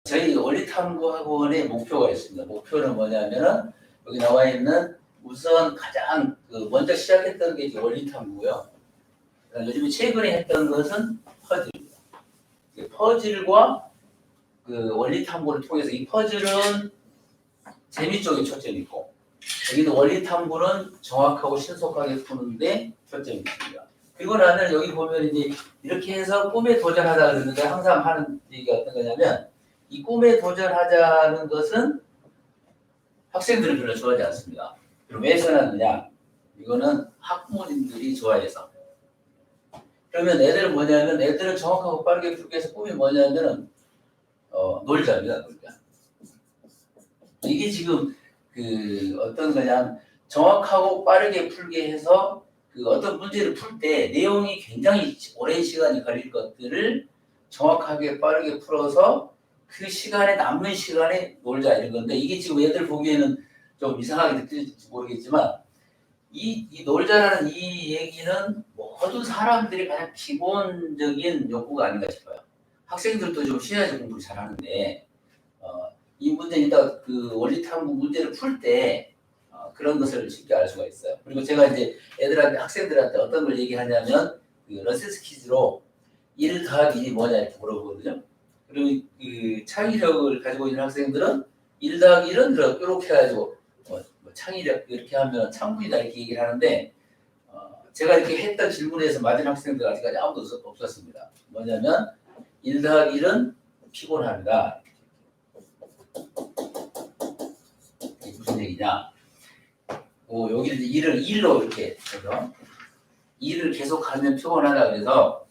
저희 원리탐구학원의 목표가 있습니다. 목표는 뭐냐면은 여기 나와 있는 우선 가장 먼저 시작했던 게 원리탐구고요. 요즘에 최근에 했던 것은 퍼즐입니다. 퍼즐과 원리탐구를 통해서 이 퍼즐은 재미 쪽에 초점이 있고 여기는 원리탐구는 정확하고 신속하게 푸는데 초점이 있습니다. 그리고 나는 여기 보면 이제 이렇게 해서 꿈에 도전하자 그러는데 항상 하는 얘기가 어떤 거냐면 이 꿈에 도전하자는 것은 학생들은 별로 좋아하지 않습니다. 그럼 왜 선하느냐? 이거는 학부모님들이 좋아해서. 그러면 애들은 뭐냐면 애들은 정확하고 빠르게 풀기 위해서 꿈이 뭐냐면은 놀자입니다. 그러니까. 이게 지금 어떤 거냐 정확하고 빠르게 풀게 해서 어떤 문제를 풀 때 내용이 굉장히 오랜 시간이 걸릴 것들을 정확하게 빠르게 풀어서 그 시간에 남는 시간에 놀자 이런 건데 이게 지금 애들 보기에는 좀 이상하게 느낄지 모르겠지만 이 놀자라는 이 얘기는 모든 사람들이 가장 기본적인 욕구가 아닌가 싶어요. 학생들도 좀 쉬어야지 공부를 잘하는데 이 문제 이따 원리탐구 문제를 풀 때 그런 것을 쉽게 알 수가 있어요. 그리고 제가 이제 애들한테 학생들한테 어떤 걸 얘기하냐면 러셀스 퀴즈로 1 더하기 1이 뭐냐 이렇게 물어보거든요. 그리고 창의력을 가지고 있는 학생들은 1 더하기 1은 이렇게 해가지고 창의력 이렇게 하면 창문이다 이렇게 얘기를 하는데 제가 이렇게 했던 질문에서 맞은 학생들 아직까지 아무도 없었습니다. 뭐냐면 1 더하기 1은 피곤합니다. 이게 무슨 얘기냐? 여기를 1로 이렇게 해서 2를 계속하면 피곤하다 그래서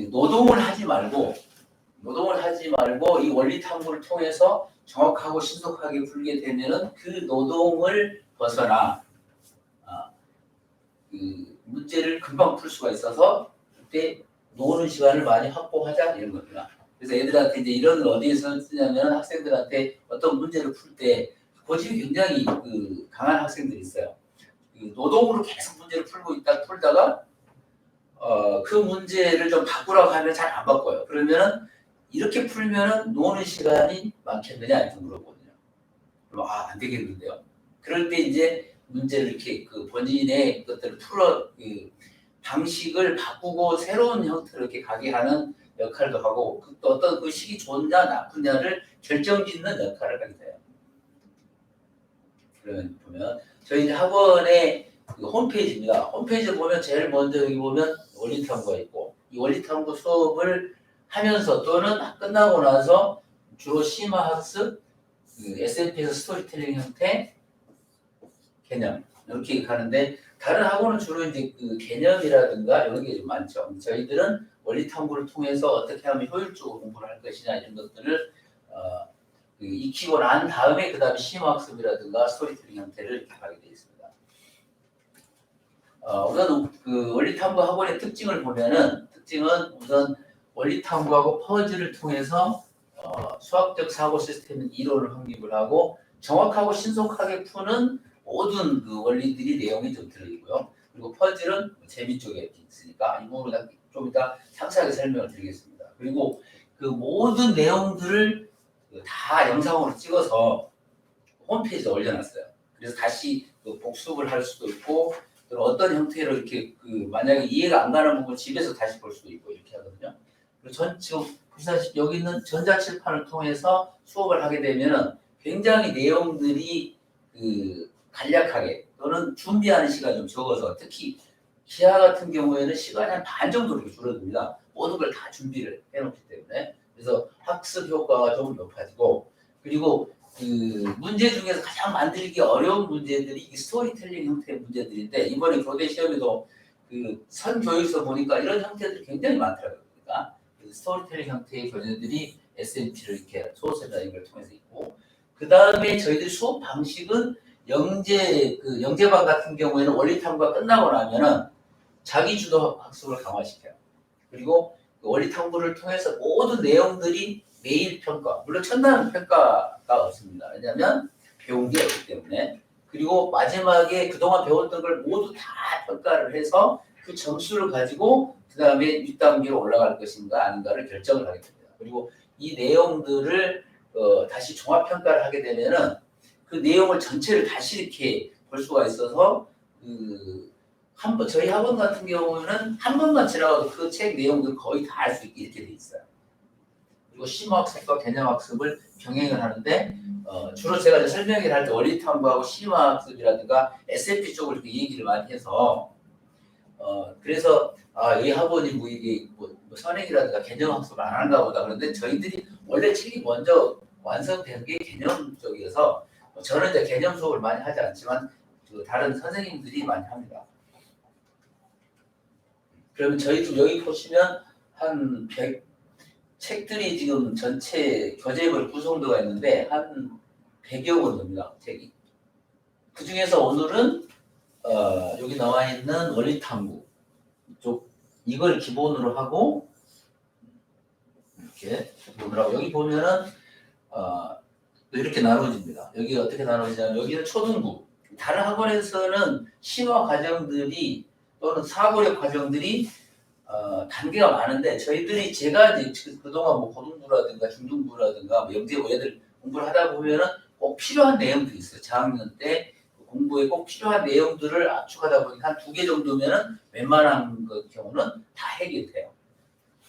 노동을 하지 말고 이 원리탐구를 통해서 정확하고 신속하게 풀게 되면은 그 노동을 벗어나 문제를 금방 풀 수가 있어서 그때 노는 시간을 많이 확보하자 이런 겁니다. 그래서 애들한테 이제 이런 걸 어디에서 쓰냐면 학생들한테 어떤 문제를 풀 때 고집이 굉장히 강한 학생들이 있어요. 노동으로 계속 문제를 풀다가 그 문제를 좀 바꾸라고 하면 잘 안 바꿔요. 그러면은 이렇게 풀면은 노는 시간이 많겠느냐 이렇게 물어보거든요. 그럼 안 되겠는데요. 그럴 때 이제 문제를 이렇게 본인의 것들을 풀어 방식을 바꾸고 새로운 형태로 이렇게 가게 하는 역할도 하고 또 어떤 의식이 좋냐 나쁘냐를 결정짓는 역할을 하게 돼요. 그러면 보면 저희 이제 학원의 홈페이지입니다. 홈페이지 보면 제일 먼저 여기 보면 원리탐구가 있고 이 원리탐구 수업을 하면서 또는 끝나고 나서 주로 심화학습, SNP에서 스토리텔링 형태, 개념 이렇게 가는데 다른 학원은 주로 이제 개념이라든가 이런 게 좀 많죠. 저희들은 원리탐구를 통해서 어떻게 하면 효율적으로 공부를 할 것이냐 이런 것들을 익히고 난 다음에 그 다음에 심화학습이라든가 스토리텔링 형태를 이렇게 가게 되어 있습니다. 우선 원리탐구 학원의 특징을 보면은 우선 원리탐구하고 퍼즐을 통해서 수학적 사고 시스템 이론을 확립을 하고 정확하고 신속하게 푸는 모든 원리들이 내용이 좀 들어있고요. 그리고 퍼즐은 재미 쪽에 있으니까 이 부분을 좀 이따 상세하게 설명을 드리겠습니다. 그리고 모든 내용들을 다 영상으로 찍어서 홈페이지에 올려놨어요. 그래서 다시 복습을 할 수도 있고 또 어떤 형태로 이렇게 만약에 이해가 안 가는 부분 집에서 다시 볼 수도 있고 이렇게 하거든요. 그리고 지금 보시다시피 여기 있는 전자칠판을 통해서 수업을 하게 되면은 굉장히 내용들이 간략하게 또는 준비하는 시간이 좀 적어서 특히 기하 같은 경우에는 시간이 한 반 정도 이렇게 줄어듭니다. 모든 걸 다 준비를 해놓기 때문에 그래서 학습 효과가 좀 높아지고 그리고 문제 중에서 가장 만들기 어려운 문제들이 스토리텔링 형태의 문제들인데 이번에 교대 시험에도 선교육서 보니까 이런 형태들이 굉장히 많더라고요. 그러니까 스토리텔링 형태의 교재들이 SNP를 이렇게 소설이나 이걸 통해서 있고 그 다음에 저희들 수업 방식은 영재반 같은 경우에는 원리탐구가 끝나고 나면은 자기주도 학습을 강화시켜요. 그리고 원리탐구를 통해서 모든 내용들이 매일 평가, 물론 첫날은 평가가 없습니다. 왜냐하면 배운 게 없기 때문에 그리고 마지막에 그동안 배웠던 걸 모두 다 평가를 해서 그 점수를 가지고 그 다음에 윗단계로 올라갈 것인가 아닌가를 결정을 하게 됩니다. 그리고 이 내용들을 다시 종합평가를 하게 되면은 그 내용을 전체를 다시 이렇게 볼 수가 있어서 저희 학원 같은 경우는 한 번만 지나가도 그 책 내용들 거의 다 알 수 있게 이렇게 돼 있어요. 그리고 심화학습과 개념학습을 병행을 하는데 주로 제가 이제 설명을 할 때 원리 탐구하고 심화학습이라든가 SFP 쪽을 이렇게 얘기를 많이 해서 그래서 이 학원이 뭐 이게 뭐 선행이라든가 개념학습을 안 하는가 보다. 그런데 저희들이 원래 책이 먼저 완성된 게 개념 쪽이어서 저는 이제 개념 수업을 많이 하지 않지만 다른 선생님들이 많이 합니다. 그러면 저희도 여기 보시면 한 100 책들이 지금 전체 교재별 구성도가 있는데 한 100여 권 됩니다. 책이. 그 중에서 오늘은 여기 나와 있는 원리탐구 쪽 이걸 기본으로 하고 이렇게 기본으로 하고 여기 보면은 또 이렇게 나눠집니다. 여기 어떻게 나눠지냐면 여기는 초등부. 다른 학원에서는 심화 과정들이 또는 사고력 과정들이 단계가 많은데 저희들이 제가 이제 그동안 뭐 고등부라든가 중등부라든가 뭐 영재고 애들 공부를 하다 보면은 꼭 필요한 내용들이 있어요. 저학년 때 공부에 꼭 필요한 내용들을 압축하다 보니까 한 2개 정도면은 웬만한 경우는 다 해결돼요.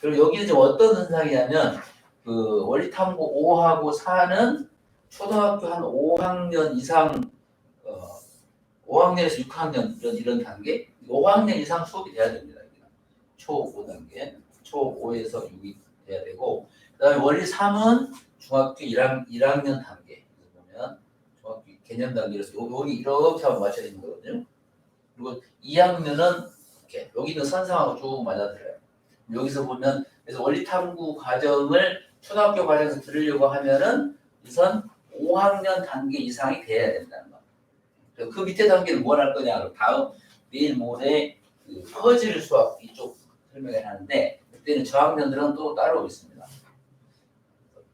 그리고 여기는 좀 어떤 현상이냐면 그 원리탐구 5하고 4는 초등학교 한 5학년 이상 5학년에서 6학년 이런 단계 5학년 이상 수업이 돼야 됩니다. 초 5단계, 초 5에서 6이 돼야 되고 그 다음에 원리 3은 중학교 1학년 단계 보면 중학교 개념 단계에서 여기 이렇게 한번 맞춰야 되는 거거든요. 그리고 2학년은 이렇게 여기는 선상하고 쭉 맞아들어요. 여기서 보면 그래서 원리 탐구 과정을 초등학교 과정에서 들으려고 하면은 우선 5학년 단계 이상이 돼야 된다는 거. 그 밑에 단계는 뭘 할 거냐? 다음 내일 모레 그 퍼즐 수학 이쪽 설명을 하는데 그때는 저학년들은 또 따로 있습니다.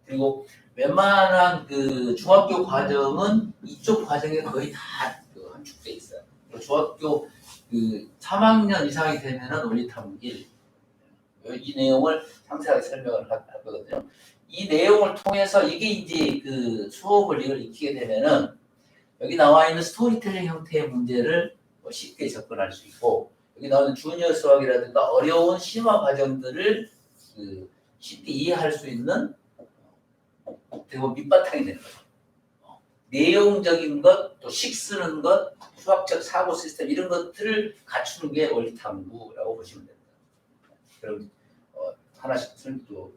그리고 웬만한 그 중학교 과정은 이쪽 과정에 거의 다 함축돼 있어요. 중학교 그 3학년 이상이 되면은 원리탐구 1. 이 내용을 상세하게 설명을 할 거거든요. 이 내용을 통해서 이게 이제 그 수업을 이걸 익히게 되면은 여기 나와 있는 스토리텔링 형태의 문제를 쉽게 접근할 수 있고 여기 나오는 주니어 수학이라든가 어려운 심화 과정들을 쉽게 이해할 수 있는 그리고 밑바탕이 되는 거죠. 내용적인 것, 또 식 쓰는 것, 수학적 사고 시스템 이런 것들을 갖추는 게 원리탐구라고 보시면 됩니다. 그럼 하나씩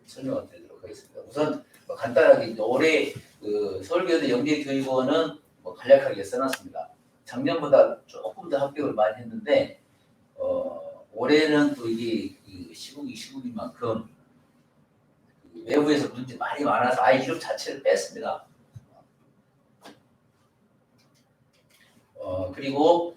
설명을 드리도록 하겠습니다. 우선 간단하게 올해 그 서울교대 영재교육원은 간략하게 써놨습니다. 작년보다 조금 더 합격을 많이 했는데 올해는 또 이게 시국인 만큼 외부에서 문제 많이 많아서 아예 이름 자체를 뺐습니다. 그리고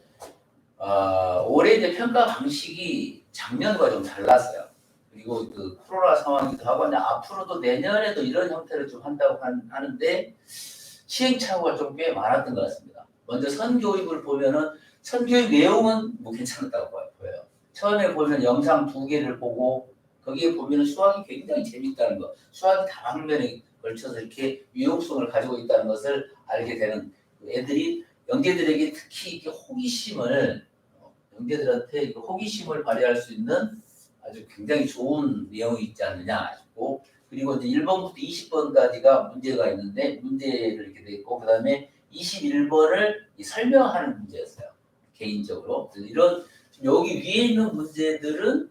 올해 이제 평가 방식이 작년과 좀 달랐어요. 그리고 그 코로나 상황이기도 하고 앞으로도 내년에도 이런 형태를 좀 한다고 하는데 시행착오가 좀 꽤 많았던 것 같습니다. 먼저 선교육을 보면은 선교육 내용은 뭐 괜찮았다고 보여요. 처음에 보면 영상 2개를 보고 거기에 보면 수학이 굉장히 재밌다는 거, 수학이 다방면에 걸쳐서 이렇게 유용성을 가지고 있다는 것을 알게 되는 애들이 영재들에게 특히 이렇게 호기심을 영재들한테 호기심을 발휘할 수 있는 아주 굉장히 좋은 내용이 있지 않느냐 싶고 그리고 이제 1번부터 20번까지가 문제가 있는데 문제를 이렇게 돼 있고 그 다음에 21번을 설명하는 문제였어요. 개인적으로 이런 여기 위에 있는 문제들은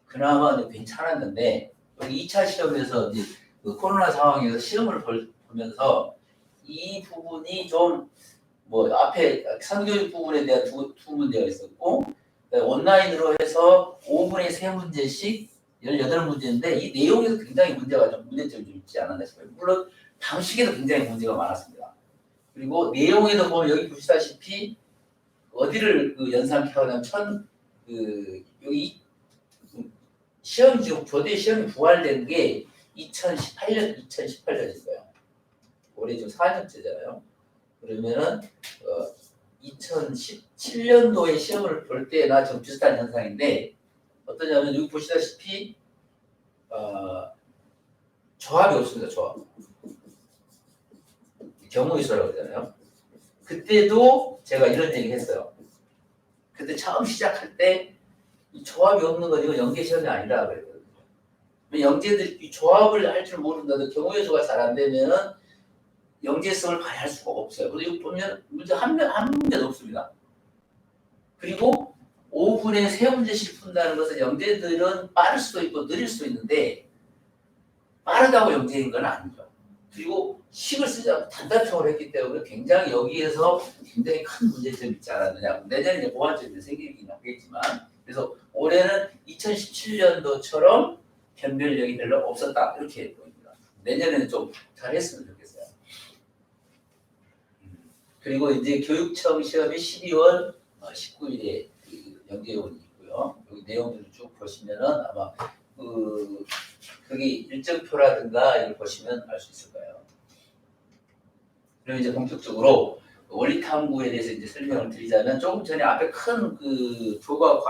그나마 괜찮았는데 여기 2차 시험에서 이제 그 코로나 상황에서 시험을 보면서 이 부분이 좀 뭐 앞에 선교육 부분에 대한 두 문제가 있었고 온라인으로 해서 5분에 3문제씩 18문제인데 이 내용에서 굉장히 문제점이 좀 있지 않았나 싶어요. 물론 방식에도 굉장히 문제가 많았습니다. 그리고 내용에도 보면 여기 보시다시피 어디를 연상케 하냐면 여기 시험 지금 교대 시험이 부활된 게 2018년일 거예요. 올해 지금 4년째잖아요. 그러면은 2017년도에 시험을 볼 때나 좀 비슷한 현상인데 어떠냐면 여기 보시다시피 조합이 없습니다. 조합. 경우의수라고 하잖아요. 그때도 제가 이런 얘기 했어요. 그때 처음 시작할 때 이 조합이 없는 건 이거 영재 시험이 아니라 그랬거든요. 영재들이 이 조합을 할 줄 모른다도 경우의수가 잘 안 되면은 영재성을 발휘할 수가 없어요. 그래서 여기 보면 문제 한 문제도 없습니다. 그리고 5분에 3문제씩 푼다는 것은 영재들은 빠를 수도 있고 느릴 수도 있는데 빠르다고 영재인 건 아니죠. 그리고 식을 쓰지 않고 단답형을 했기 때문에 굉장히 여기에서 굉장히 큰 문제점이 있지 않았느냐. 내년에 이제 보완점이 생기긴 하겠지만 그래서 올해는 2017년도처럼 변별력이 별로 없었다. 이렇게 보입니다. 내년에는 좀 잘했으면 좋겠어요. 그리고 이제 교육청 시험이 12월 19일에 영재요원이 있고요. 여기 내용들을 쭉 보시면은 아마 거기 일정표라든가 이걸 보시면 알 수 있을 거예요. 그리고 이제 본격적으로 원리 탐구에 대해서 이제 설명을 드리자면 조금 전에 앞에 큰 교과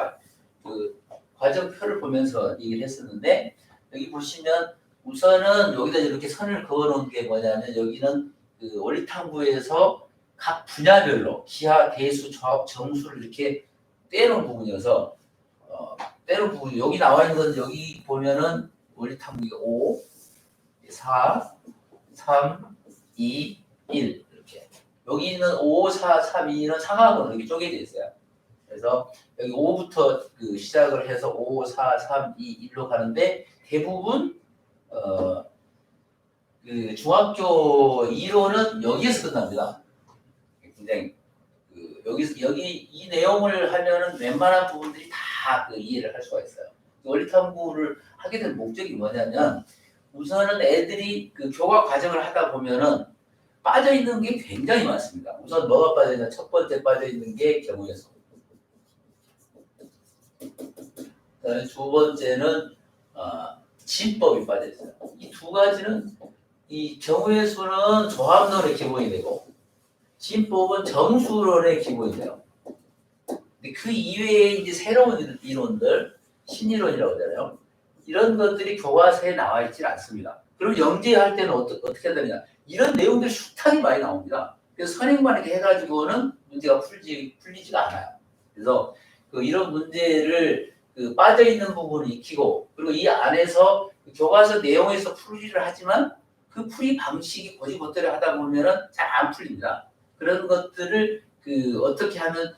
과정표를 보면서 얘기를 했었는데 여기 보시면 우선은 여기다 이렇게 선을 그어놓은 게 뭐냐면 여기는 원리 탐구에서 각 분야별로 기하, 대수, 정수를 이렇게 떼놓은 부분이어서 떼놓은 부분 여기 나와 있는 건 여기 보면은 원리 탐구가 5, 4, 3, 2, 1 이렇게 여기는 5, 4, 3, 2는 상하으로 이렇게 쪼개져 있어요. 그래서 여기 5부터 시작을 해서 5, 4, 3, 2, 1로 가는데 대부분 중학교 2로는 여기에서 끝납니다. 굉장히 여기 이 내용을 하면은 웬만한 부분들이 다 이해를 할 수가 있어요. 원리 탐구를 하게 된 목적이 뭐냐면 우선은 애들이 교과 과정을 하다 보면은 빠져 있는 게 굉장히 많습니다. 우선 뭐가 빠져 있냐? 첫 번째 빠져 있는 게 경우의 수. 그다음에 두 번째는 진법이 빠져 있어요. 이 두 가지는 이 경우의 수는 조합론의 기본이 되고 진법은 정수론의 기본이 돼요. 근데 그 이외에 이제 새로운 이론들, 신이론이라고 하잖아요. 이런 것들이 교과서에 나와 있지 않습니다. 그럼 영재할 때는 어떻게 해야 되느냐? 이런 내용들이 숱하게 많이 나옵니다. 그래서 선행만 이렇게 해가지고는 문제가 풀리지가 않아요. 그래서 이런 문제를 빠져 있는 부분을 익히고 그리고 이 안에서 교과서 내용에서 풀이를 하지만 그 풀이 방식이 고지고대로 하다 보면은 잘 안 풀립니다. 그런 것들을 어떻게 하면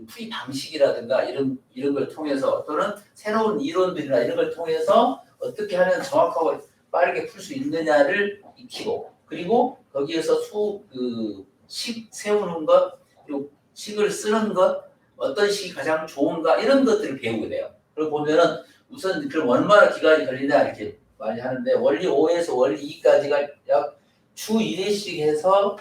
풀이 방식이라든가 이런 걸 통해서 또는 새로운 이론들이나 이런 걸 통해서 어떻게 하면 정확하고 빠르게 풀 수 있느냐를 익히고 그리고 거기에서 식 세우는 것 그리고 식을 쓰는 것 어떤 식이 가장 좋은가 이런 것들을 배우게 돼요. 그리고 보면은 우선 그럼 얼마나 기간이 걸리냐 이렇게 많이 하는데 원리 5에서 원리 2까지가 약 주 1회씩 해서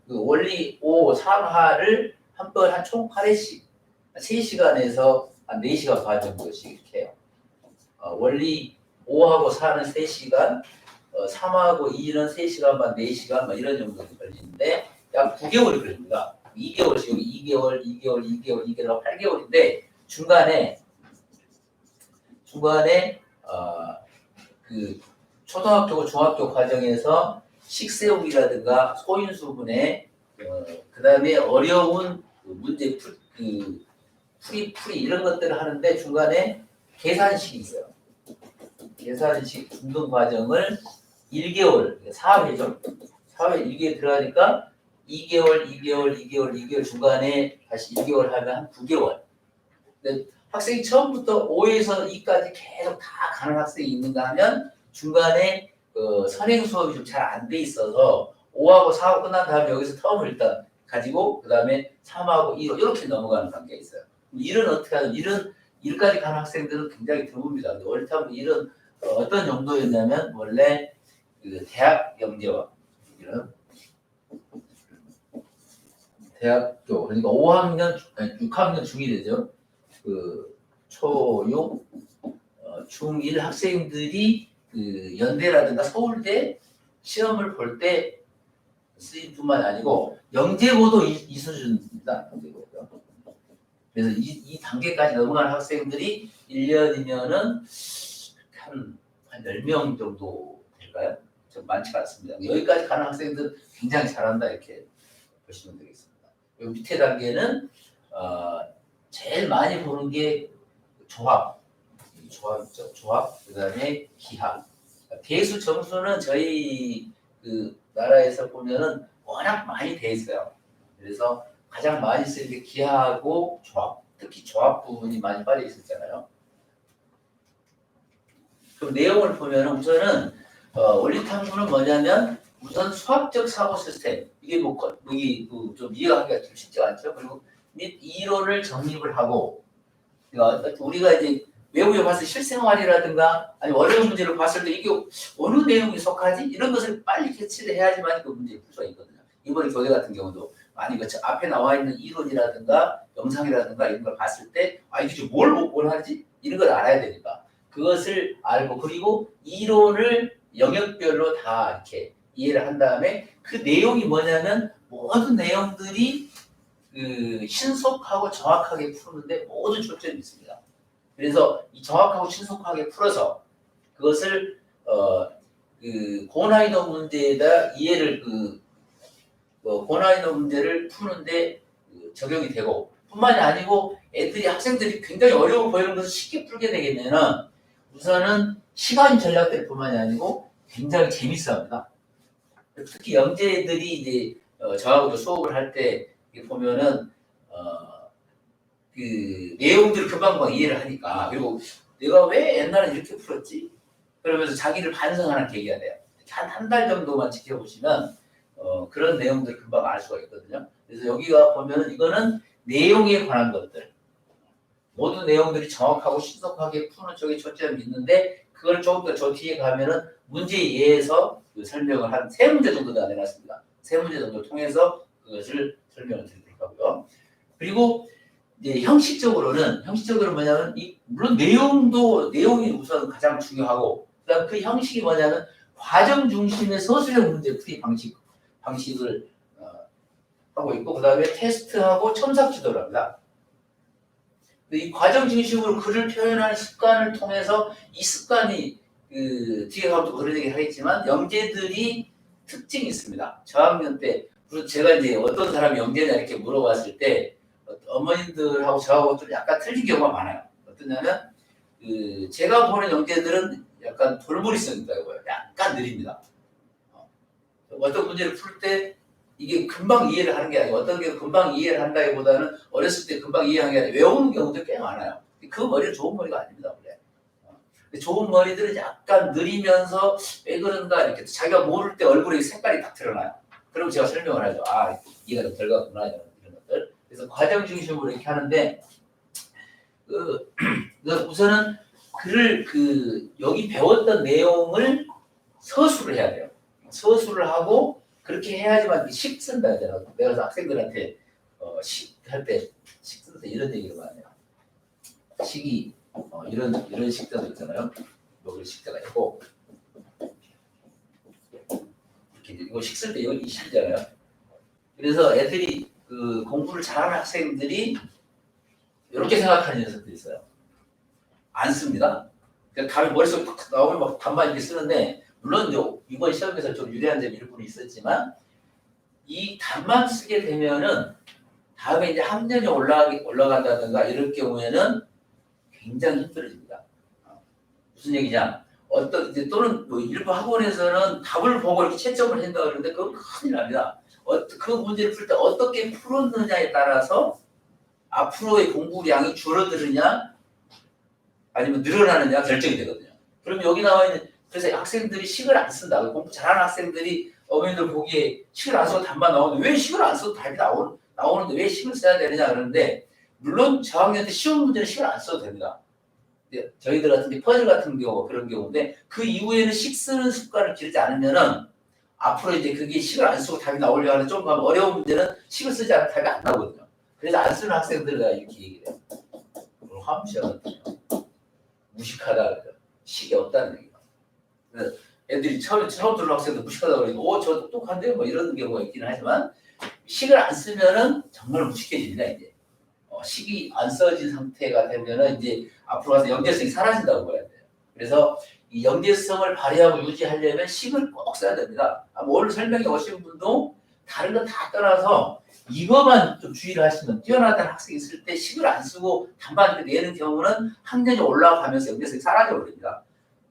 원리 5, 3하를 한 번 한 총 8회씩 3시간에서 한 4시간 반 정도씩 이렇게 해요. 원리 5하고 4는 3시간, 3하고 2는 3시간 반, 4시간 막 이런 정도 걸리는데 약 9개월이 걸립니다. 2개월씩 여기 2개월, 2개월, 8개월인데 중간에 초등학교, 중학교 과정에서 식세우기라든가 소인수분해, 그다음에 어려운 문제 풀이 이런 것들을 하는데 중간에 계산식이 있어요. 계산식 중등 과정을 1개월, 4회죠. 4회 1개월 들어가니까 2개월 중간에 다시 1개월 하면 한 9개월. 근데 학생이 처음부터 5에서 2까지 계속 다 가는 학생이 있는가 하면 중간에 선행 수업이 좀 잘 안 돼 있어서 5하고 4하고 끝난 다음에 여기서 텀을 일단 가지고 그 다음에 3하고 2로 이렇게 넘어가는 관계가 있어요. 일은 어떻게 하든 일까지 가는 학생들은 굉장히 드뭅니다. 원리 탐구 일은 어떤 정도였냐면 원래 대학 영재와 이런 대학교 그러니까 5학년, 6학년 중1 되죠. 초6, 중1 학생들이 연대라든가 서울대 시험을 볼 때 쓰임뿐만 아니고 영재고도 이 수준입니다. 영재고. 그래서 이 단계까지 넘어가는 학생들이 1년이면은 한 10명 정도 될까요? 좀 많지 않습니다. 여기까지 가는 학생들 굉장히 잘한다 이렇게 보시면 되겠습니다. 이 밑에 단계는 제일 많이 보는 게 조합이죠. 조합, 그다음에 기하. 대수 점수는 저희 그 나라에서 보면은 워낙 많이 돼 있어요. 그래서 가장 많이 쓰는 게 기하하고 조합, 특히 조합 부분이 많이 빠져 있었잖아요. 그럼 내용을 보면은 우선은 원리탐구는 뭐냐면 우선 수학적 사고 시스템 이게 여기 좀 이해하기가 좀 쉽지 않죠. 그리고 및 이론을 정립을 하고 그러니까 우리가 이제 외부에 봤을 실생활이라든가 아니 어려운 문제를 봤을 때 이게 어느 내용이 속하지 이런 것을 빨리 캐치를 해야지만 그 문제를 풀 수가 있거든요. 이번에 교재 같은 경우도 많이 그 앞에 나와 있는 이론이라든가 영상이라든가 이런 걸 봤을 때 이게 뭘 원하지 이런 걸 알아야 되니까 그것을 알고 그리고 이론을 영역별로 다 이렇게 이해를 한 다음에 그 내용이 뭐냐면 모든 내용들이 그 신속하고 정확하게 푸는데 모든 초점이 있습니다. 그래서 이 정확하고 신속하게 풀어서 그것을 그 고난이도 문제에다 이해를 고난이도 문제를 푸는데 적용이 되고 뿐만이 아니고 학생들이 굉장히 어려워 보이는 것을 쉽게 풀게 되겠냐면 우선은 시간 전략들 뿐만이 아니고 굉장히 재밌어합니다. 특히 영재들이 이제 저하고도 수업을 할 때 보면은 그 내용들을 금방 이해를 하니까 그리고 내가 왜 옛날에 이렇게 풀었지? 그러면서 자기를 반성하는 계기가 돼요. 한 달 정도만 지켜보시면 그런 내용들을 금방 알 수가 있거든요. 그래서 여기가 보면은 이거는 내용에 관한 것들 모든 내용들이 정확하고 신속하게 푸는 쪽에 초점이 있는데 그걸 조금 더 저 뒤에 가면은 문제 예에서 그 설명을 한 3문제 정도가 내놨습니다. 3문제 정도 통해서 그것을 설명을 드리도록 하고요. 그리고 이제 형식적으로는 뭐냐면 물론 내용이 우선 가장 중요하고 그다음 그 형식이 뭐냐면 과정 중심의 서술형 문제 풀이 방식을 하고 있고 그다음에 테스트하고 첨삭 지도를 합니다. 이 과정 중심으로 글을 표현하는 습관을 통해서 이 습관이 뒤에 가면 또 그런 얘기 하겠지만 영재들이 특징이 있습니다. 저학년 때 제가 이제 어떤 사람이 영재냐 이렇게 물어봤을 때 어머님들하고 저하고 좀 약간 틀린 경우가 많아요. 어떠냐면 제가 보는 영재들은 약간 돌머리성이 있다고요. 약간 느립니다. 어떤 문제를 풀 때 이게 금방 이해를 하는 게 아니고 어떤 게 금방 이해를 한다기보다는 어렸을 때 금방 이해하는 게 아니라 외우는 경우도 꽤 많아요. 그 머리는 좋은 머리가 아닙니다. 원래. 좋은 머리들은 약간 느리면서 왜 그런가 이렇게 자기가 모를 때 얼굴에 색깔이 딱 드러나요. 그럼 제가 설명을 하죠. 이해가 좀 덜 가구나 이런 것들. 그래서 과정 중심으로 이렇게 하는데 우선은 글을 여기 배웠던 내용을 서술을 해야 돼요. 서술을 하고 그렇게 해야지만 식 쓴다 하잖아. 내가 학생들한테 식할 때 이런 얘기를 많이 해요. 식이 이런 식자도 있잖아요. 여기 식자가 있고 이렇게 이거 식 쓸 때 여기 식이잖아요. 그래서 애들이 공부를 잘하는 학생들이 이렇게 생각하는 녀석들이 있어요. 안 씁니다. 그냥 답이 머릿속에 팍 나오면 막 답만 이렇게 쓰는데 물론 이번 시험에서 좀 유리한 점이 일부는 있었지만 이 답만 쓰게 되면은 다음에 이제 학년이 올라간다든가 이럴 경우에는 굉장히 힘들어집니다. 무슨 얘기냐? 또는 뭐 일부 학원에서는 답을 보고 이렇게 채점을 한다 그러는데 그건 큰일 납니다. 그 문제를 풀 때 어떻게 풀었느냐에 따라서 앞으로의 공부량이 줄어드느냐 아니면 늘어나느냐 결정이 되거든요. 그럼 여기 나와 있는 그래서 학생들이 식을 안 쓴다. 공부 잘하는 학생들이 어머니들 보기에 식을 안 써도 답만 나오는데 왜 식을 안 써도 답이 나오는데 왜 식을 써야 되느냐 그러는데 물론 저학년 때 시험 문제는 식을 안 써도 됩니다. 저희들 같은 게 퍼즐 같은 경우 그런 경우인데 그 이후에는 식 쓰는 습관을 기르지 않으면은 앞으로 이제 그게 식을 안 쓰고 답이 나오려고 하는 좀 어려운 문제는 식을 쓰지 않으면 답이 안 나오거든요. 그래서 안 쓰는 학생들을 내가 이렇게 얘기를 해요. 오늘 화음시하거든요. 무식하다 그래요. 식이 없다는 얘기예요. 애들이 처음 들어온 학생들 무식하다고 그러고 저 똑똑한데요 뭐 이런 경우가 있기는 하지만 식을 안 쓰면은 정말 무식해집니다 이제. 식이 안 써진 상태가 되면은 이제 앞으로 가서 연계성이 사라진다고 봐야 돼요. 그래서 이 연계성을 발휘하고 유지하려면 식을 꼭 써야 됩니다. 오늘 설명해 오신 분도 다른 건 다 떠나서 이거만 좀 주의를 하시면 뛰어나다는 학생이 있을 때 식을 안 쓰고 단반 내는 경우는 학년이 올라가면서 연계성이 사라져 버립니다.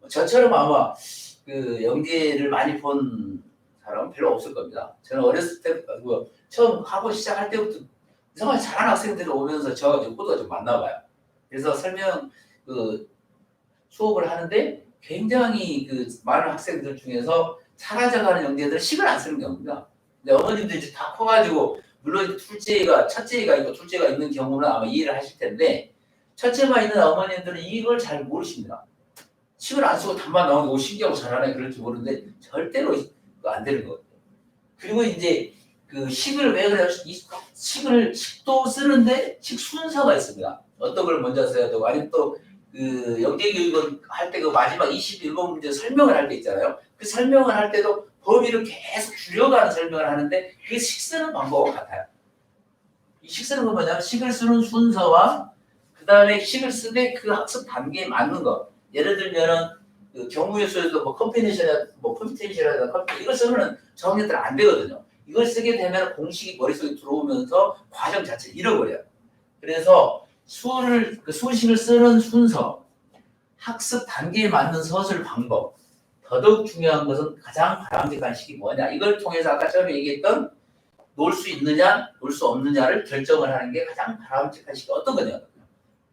저처럼 아마 그 연계를 많이 본 사람은 별로 없을 겁니다. 저는 어렸을 때 처음 하고 시작할 때부터 이상하게 잘하는 학생들이 오면서 저가 좀 꼬드가 좀 맞나 봐요. 그래서 수업을 하는데 굉장히 많은 학생들 중에서 사라져가는 연계들은 식을 안 쓰는 경우입니다. 근데 어머님들 이제 다 커가지고 물론 첫째가 있고 둘째가 있는 경우는 아마 이해를 하실 텐데 첫째가 있는 어머님들은 이걸 잘 모르십니다. 식을 안 쓰고 단만 나오는 거 신기하고 잘하네 그럴지 모르는데 절대로 안 되는 거거든요. 그리고 이제 식을 왜 그래요? 식도 쓰는데 식 순서가 있습니다. 어떤 걸 먼저 써야 되고 아니면 또 영재교육은 할 때 마지막 21번 문제 설명을 할 때 있잖아요. 그 설명을 할 때도 범위를 계속 줄여가는 설명을 하는데 그게 식 쓰는 방법과 같아요. 이 식 쓰는 건 뭐냐면 식을 쓰는 순서와 그 다음에 식을 쓰되 그 학습 단계에 맞는 것. 예를 들면은 경우의 수에도 컴퓨테이션이라든가 컴퓨터 이걸 쓰면은 저학년들은 안 되거든요. 이걸 쓰게 되면 공식이 머릿속에 들어오면서 과정 자체를 잃어버려요. 그래서 수식을 쓰는 순서, 학습 단계에 맞는 서술 방법, 더더욱 중요한 것은 가장 바람직한 식이 뭐냐. 이걸 통해서 아까 처음에 얘기했던 놀 수 있느냐, 놀 수 없느냐를 결정을 하는 게 가장 바람직한 식이 어떤 거냐.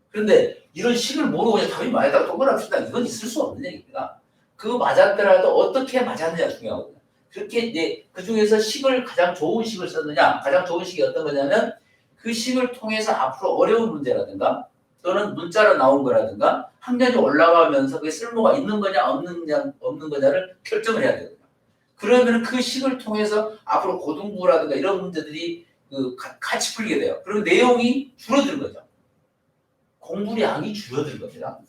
그런데 이런 식을 모르고 그냥 답이 맞았다고 동그라합시다. 이건 있을 수 없는 얘기입니다. 그거 맞았더라도 어떻게 맞았느냐 중요하거든요. 그렇게 이제 그 중에서 식을 가장 좋은 식을 썼느냐, 가장 좋은 식이 어떤 거냐면 그 식을 통해서 앞으로 어려운 문제라든가 또는 문자로 나온 거라든가 학년이 올라가면서 그게 쓸모가 있는 거냐 없는 거냐를 결정을 해야 되거든요. 그러면 그 식을 통해서 앞으로 고등부라든가 이런 문제들이 같이 풀게 돼요. 그리고 내용이 줄어드는 거죠. 공부량이 줄어들 겁니다.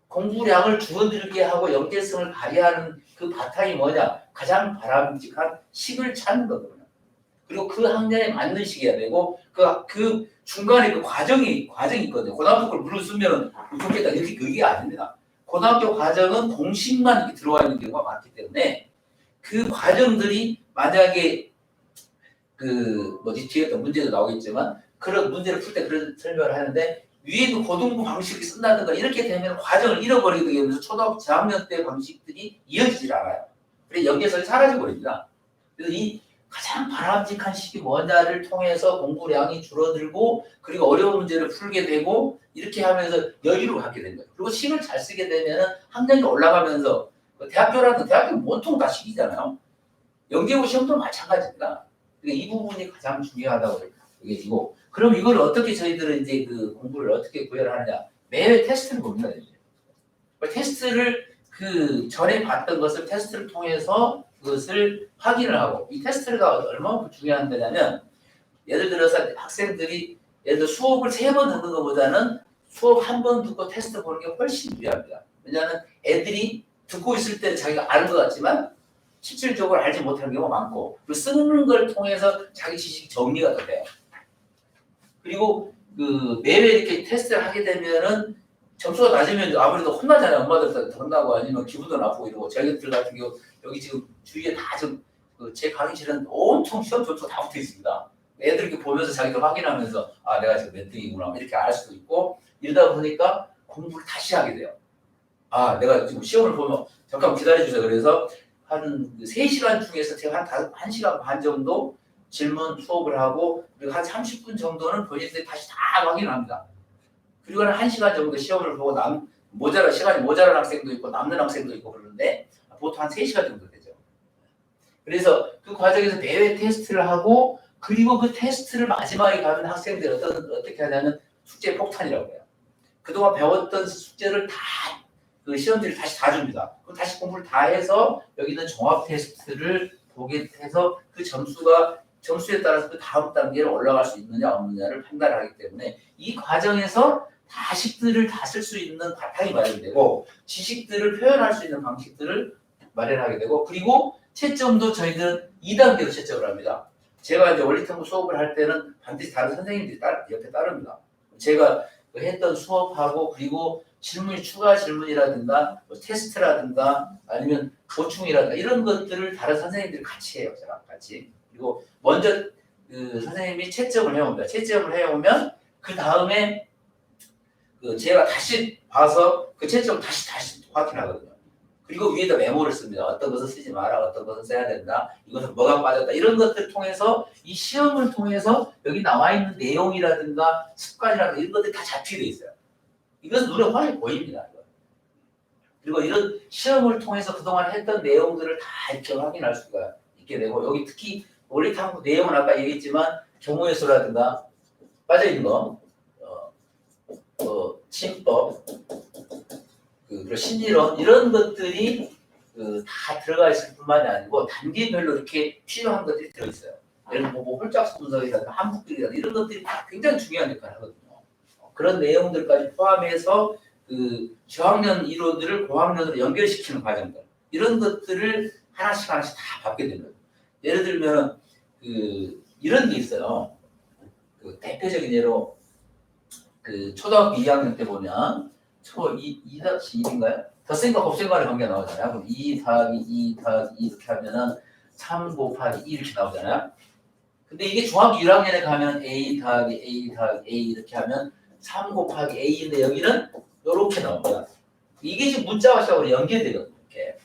공부량을 줄어들게 하고 연계성을 발휘하는 그 바탕이 뭐냐? 가장 바람직한 식을 찾는 거거든요. 그리고 그 학년에 맞는 식이어야 되고 그 중간에 그 과정이 있거든요. 고등학교 걸 물론 쓰면 좋겠다 이렇게 그게 아닙니다. 고등학교 과정은 공식만 이렇게 들어와 있는 경우가 많기 때문에 그 과정들이 만약에 뒤에 또 문제도 나오겠지만 그런 문제를 풀 때 그런 설명을 하는데 위에도 고등부 방식이 쓴다든가 이렇게 되면 과정을 잃어버리게 되면서 초등학교 저학년 때 방식들이 이어지질 않아요. 그래서 연계성이 사라져 버립니다. 그래서 이 가장 바람직한 식이 뭐냐를 통해서 공부량이 줄어들고 그리고 어려운 문제를 풀게 되고 이렇게 하면서 여유를 갖게 된 거예요. 그리고 식을 잘 쓰게 되면 학년이 올라가면서 대학교는 온통 다 식이잖아요. 연계고 시험도 마찬가지입니다. 그러니까 이 부분이 가장 중요하다고 얘기해지고 그럼 이걸 어떻게 저희들은 이제 공부를 어떻게 구현하느냐 매회 테스트를 봅니다. 테스트를 전에 봤던 것을 테스트를 통해서 그것을 확인을 하고 이 테스트가 얼마나 중요한 거냐면 예를 들어서 학생들이 예를 들어 수업을 3번 듣는 것보다는 수업 1번 듣고 테스트 보는 게 훨씬 유리합니다. 왜냐하면 애들이 듣고 있을 때는 자기가 아는 것 같지만 실질적으로 알지 못하는 경우가 많고 그리고 쓰는 걸 통해서 자기 지식이 정리가 더 돼요. 그리고 매회 이렇게 테스트를 하게 되면은 점수가 낮으면 아무래도 혼나잖아요. 엄마들 혼나고 아니면 기분도 나쁘고 이러고 저희들 같은 경우 여기 지금 주위에 다 지금 제 강의실은 온통 시험 점수가 다 붙어 있습니다. 애들 이렇게 보면서 자기도 확인하면서 아 내가 지금 몇 등이구나 이렇게 알 수도 있고 이러다 보니까 공부를 다시 하게 돼요. 아 내가 지금 시험을 보면 잠깐 기다려주세요. 그래서 한 3시간 중에서 제가 한 1시간 반 정도 질문 수업을 하고 그리고 한 30분 정도는 본인들이 다시 다 확인합니다. 그리고 한 1시간 정도 시험을 보고 시간이 모자란 학생도 있고 남는 학생도 있고 그러는데 보통 한 3시간 정도 되죠. 그래서 그 과정에서 매회 테스트를 하고 그리고 그 테스트를 마지막에 가면 학생들이 어떻게 하냐면 숙제 폭탄이라고 해요. 그동안 배웠던 숙제를 다 시험지를 다시 다 줍니다. 그럼 다시 공부를 다 해서 여기는 종합 테스트를 보게 해서 그 점수에 따라서 그 다음 단계로 올라갈 수 있느냐 없느냐를 판단하기 때문에 이 과정에서 다식들을 다 쓸 수 있는 바탕이 마련되고 지식들을 표현할 수 있는 방식들을 마련하게 되고 그리고 채점도 저희들은 2단계로 채점을 합니다. 제가 이제 원리탐구 수업을 할 때는 반드시 다른 선생님들이 옆에 따릅니다. 제가 했던 수업하고 그리고 추가 질문이라든가 뭐 테스트라든가 아니면 보충이라든가 이런 것들을 다른 선생님들이 같이 해요. 저랑 같이. 그리고 먼저 그 선생님이 채점을 해옵니다. 채점을 해오면 그 다음에 그 제가 다시 봐서 그 채점을 다시 확인하거든요. 그리고 위에다 메모를 씁니다. 어떤 것은 쓰지 마라, 어떤 것은 써야 된다, 이것은 뭐가 빠졌다 이런 것들을 통해서 이 시험을 통해서 여기 나와 있는 내용이라든가 습관이라든가 이런 것들이 다 잡히게 돼 있어요. 이것은 눈에 훤히 보입니다. 그리고 이런 시험을 통해서 그동안 했던 내용들을 다 이렇게 확인할 수가 있게 되고 여기 특히 원리탐구 내용은 아까 얘기했지만 경우의 수라든가 빠져있는 거 침법 그리고 심리론 이런 것들이 다 들어가 있을 뿐만이 아니고 단계별로 이렇게 필요한 것들이 들어있어요. 예를 들면 뭐 홀짝수 분석이라든가 함축들이라든가 이런 것들이 굉장히 중요한 역할을 하거든요. 그런 내용들까지 포함해서 그 저학년 이론들을 고학년으로 연결시키는 과정들 이런 것들을 하나씩 다 받게 되는 거예요. 예를 들면 이런 게 있어요. 대표적인 예로 초등학교 2학년 때 보면 2-1인가요? 덧셈과 곱셈과의 관계가 나오잖아요. 그럼 2 더하기 2 더하기 2 이렇게 하면은 3 곱하기 2 이렇게 나오잖아요. 근데 이게 중학교 1학년에 가면 A 더하기 A 더하기 A 이렇게 하면 3 곱하기 A인데 여기는 이렇게 나옵니다. 이게 지금 문자와 숫자로 연결되거든요. 이렇게.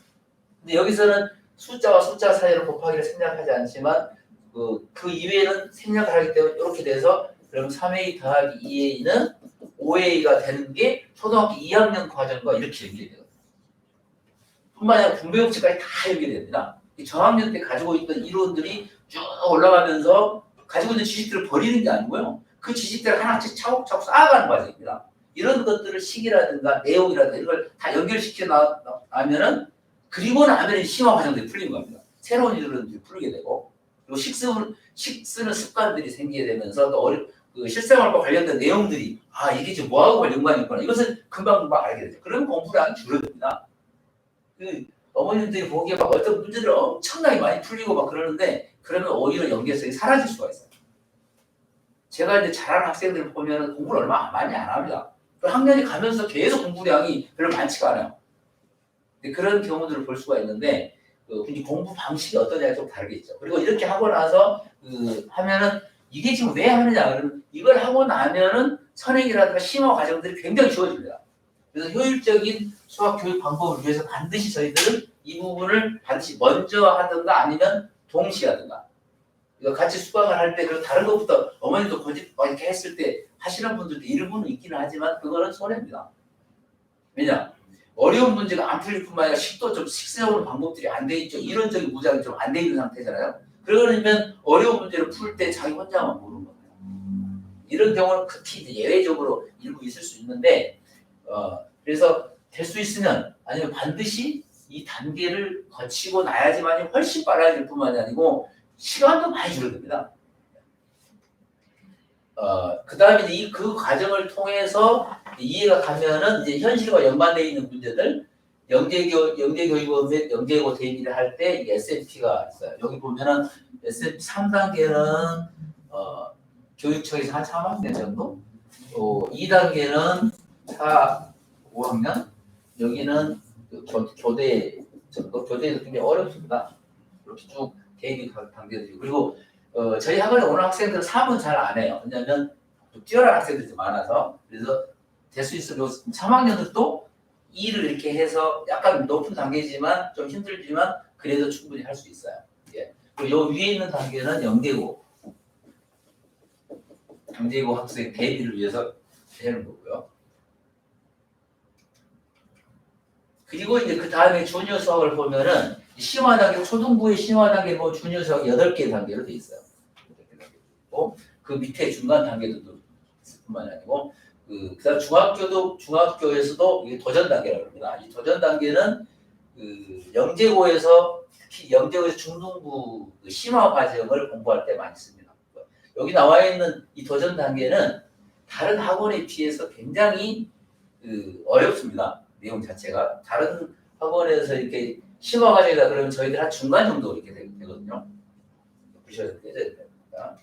근데 여기서는 숫자와 숫자 사이로 곱하기를 생략하지 않지만 그 이외에는 생략을 하기 때문에 이렇게 돼서 그럼 3A 더하기 2A는 5A가 되는 게 초등학교 2학년 과정과 이렇게 연결이 돼요. 뿐만 아니라 분배법칙까지 다 연결이 됩니다. 저학년 때 가지고 있던 이론들이 쭉 올라가면서 가지고 있는 지식들을 버리는 게 아니고요. 그 지식들을 하나씩 차곡차곡 쌓아가는 과정입니다. 이런 것들을 식이라든가 내용이라든가 이런 걸 다 연결시켜 나면은 그리고 나면 심화 과정들이 풀리는 겁니다. 새로운 이론들이 풀리게 되고 그리고 식 쓰는 습관들이 생기게 되면서 또 실생활과 관련된 내용들이 이게 지금 뭐하고 연관이 있구나 이것을 금방 알게 되죠. 그러면 공부량이 줄어듭니다. 어머님들이 보기에 막 어떤 문제들 엄청나게 많이 풀리고 막 그러는데 그러면 오히려 연계성이 사라질 수가 있어요. 제가 이제 잘하는 학생들 보면 공부를 얼마 많이 안 합니다. 학년이 가면서 계속 공부량이 별로 많지가 않아요. 그런 경우들을 볼 수가 있는데 공부 방식이 어떠냐가 좀 다르겠죠. 그리고 이렇게 하고 나서 하면은 이게 지금 왜 하느냐 그러면 이걸 하고 나면은 선행이라든가 심화 과정들이 굉장히 쉬워집니다. 그래서 효율적인 수학 교육 방법을 위해서 반드시 저희들은 이 부분을 반드시 먼저 하든가 아니면 동시에 하든가 같이 수강을 할 때 그리고 다른 것부터 어머니도 고집 이렇게 했을 때 하시는 분들도 일부는 있기는 하지만 그거는 손해입니다. 왜냐? 어려운 문제가 안 풀릴 뿐만 아니라 식도 좀 식세우는 방법들이 안 돼 있죠. 이론적인 무장이 좀 안 돼 있는 상태잖아요. 그러면 어려운 문제를 풀 때 자기 혼자만 모르는 거예요. 이런 경우는 극히 이제 예외적으로 일부 있을 수 있는데 그래서 될 수 있으면 아니면 반드시 이 단계를 거치고 나야지만이 훨씬 빨라질 뿐만이 아니고 시간도 많이 줄어듭니다. 그 다음에 그 과정을 통해서 이해가 가면은 이제 현실과 연관되어 있는 문제들 영재교육원 및 영재고 대비를 할 때 SMT가 있어요. 여기 보면은 SMT 3단계는 교육청에서 한 3학년 정도 2단계는 4, 5학년 여기는 교대 정도 교대도 굉장히 어렵습니다. 이렇게 쭉 대비 단계들이 그리고 저희 학원에 오는 학생들은 3은 잘 안 해요. 왜냐하면 좀 뛰어난 학생들이 많아서 그래서 될 수 있으면 3학년들도 2를 이렇게 해서 약간 높은 단계지만 좀 힘들지만 그래도 충분히 할 수 있어요. 예. 그리고 요 위에 있는 단계는 영재고 학생 대비를 위해서 하는 거고요. 그리고 이제 그 다음에 주니어 수학을 보면은 심화 단계, 초등부의 심화 단계 보면 주니어 수학 8개 단계로 돼 있어요. 그 밑에 중간 단계도 있을 뿐만 아니고 그다음 중학교에서도 이게 도전 단계라고 합니다. 이 도전 단계는 영재고에서 특히 영재고에서 중등부 심화 과정을 공부할 때 많이 씁니다. 여기 나와 있는 이 도전 단계는 다른 학원에 비해서 굉장히 어렵습니다. 내용 자체가 다른 학원에서 이렇게 심화 과정이다 그러면 저희들 한 중간 정도 이렇게 되거든요. 부셔서 깨져야 됩니다.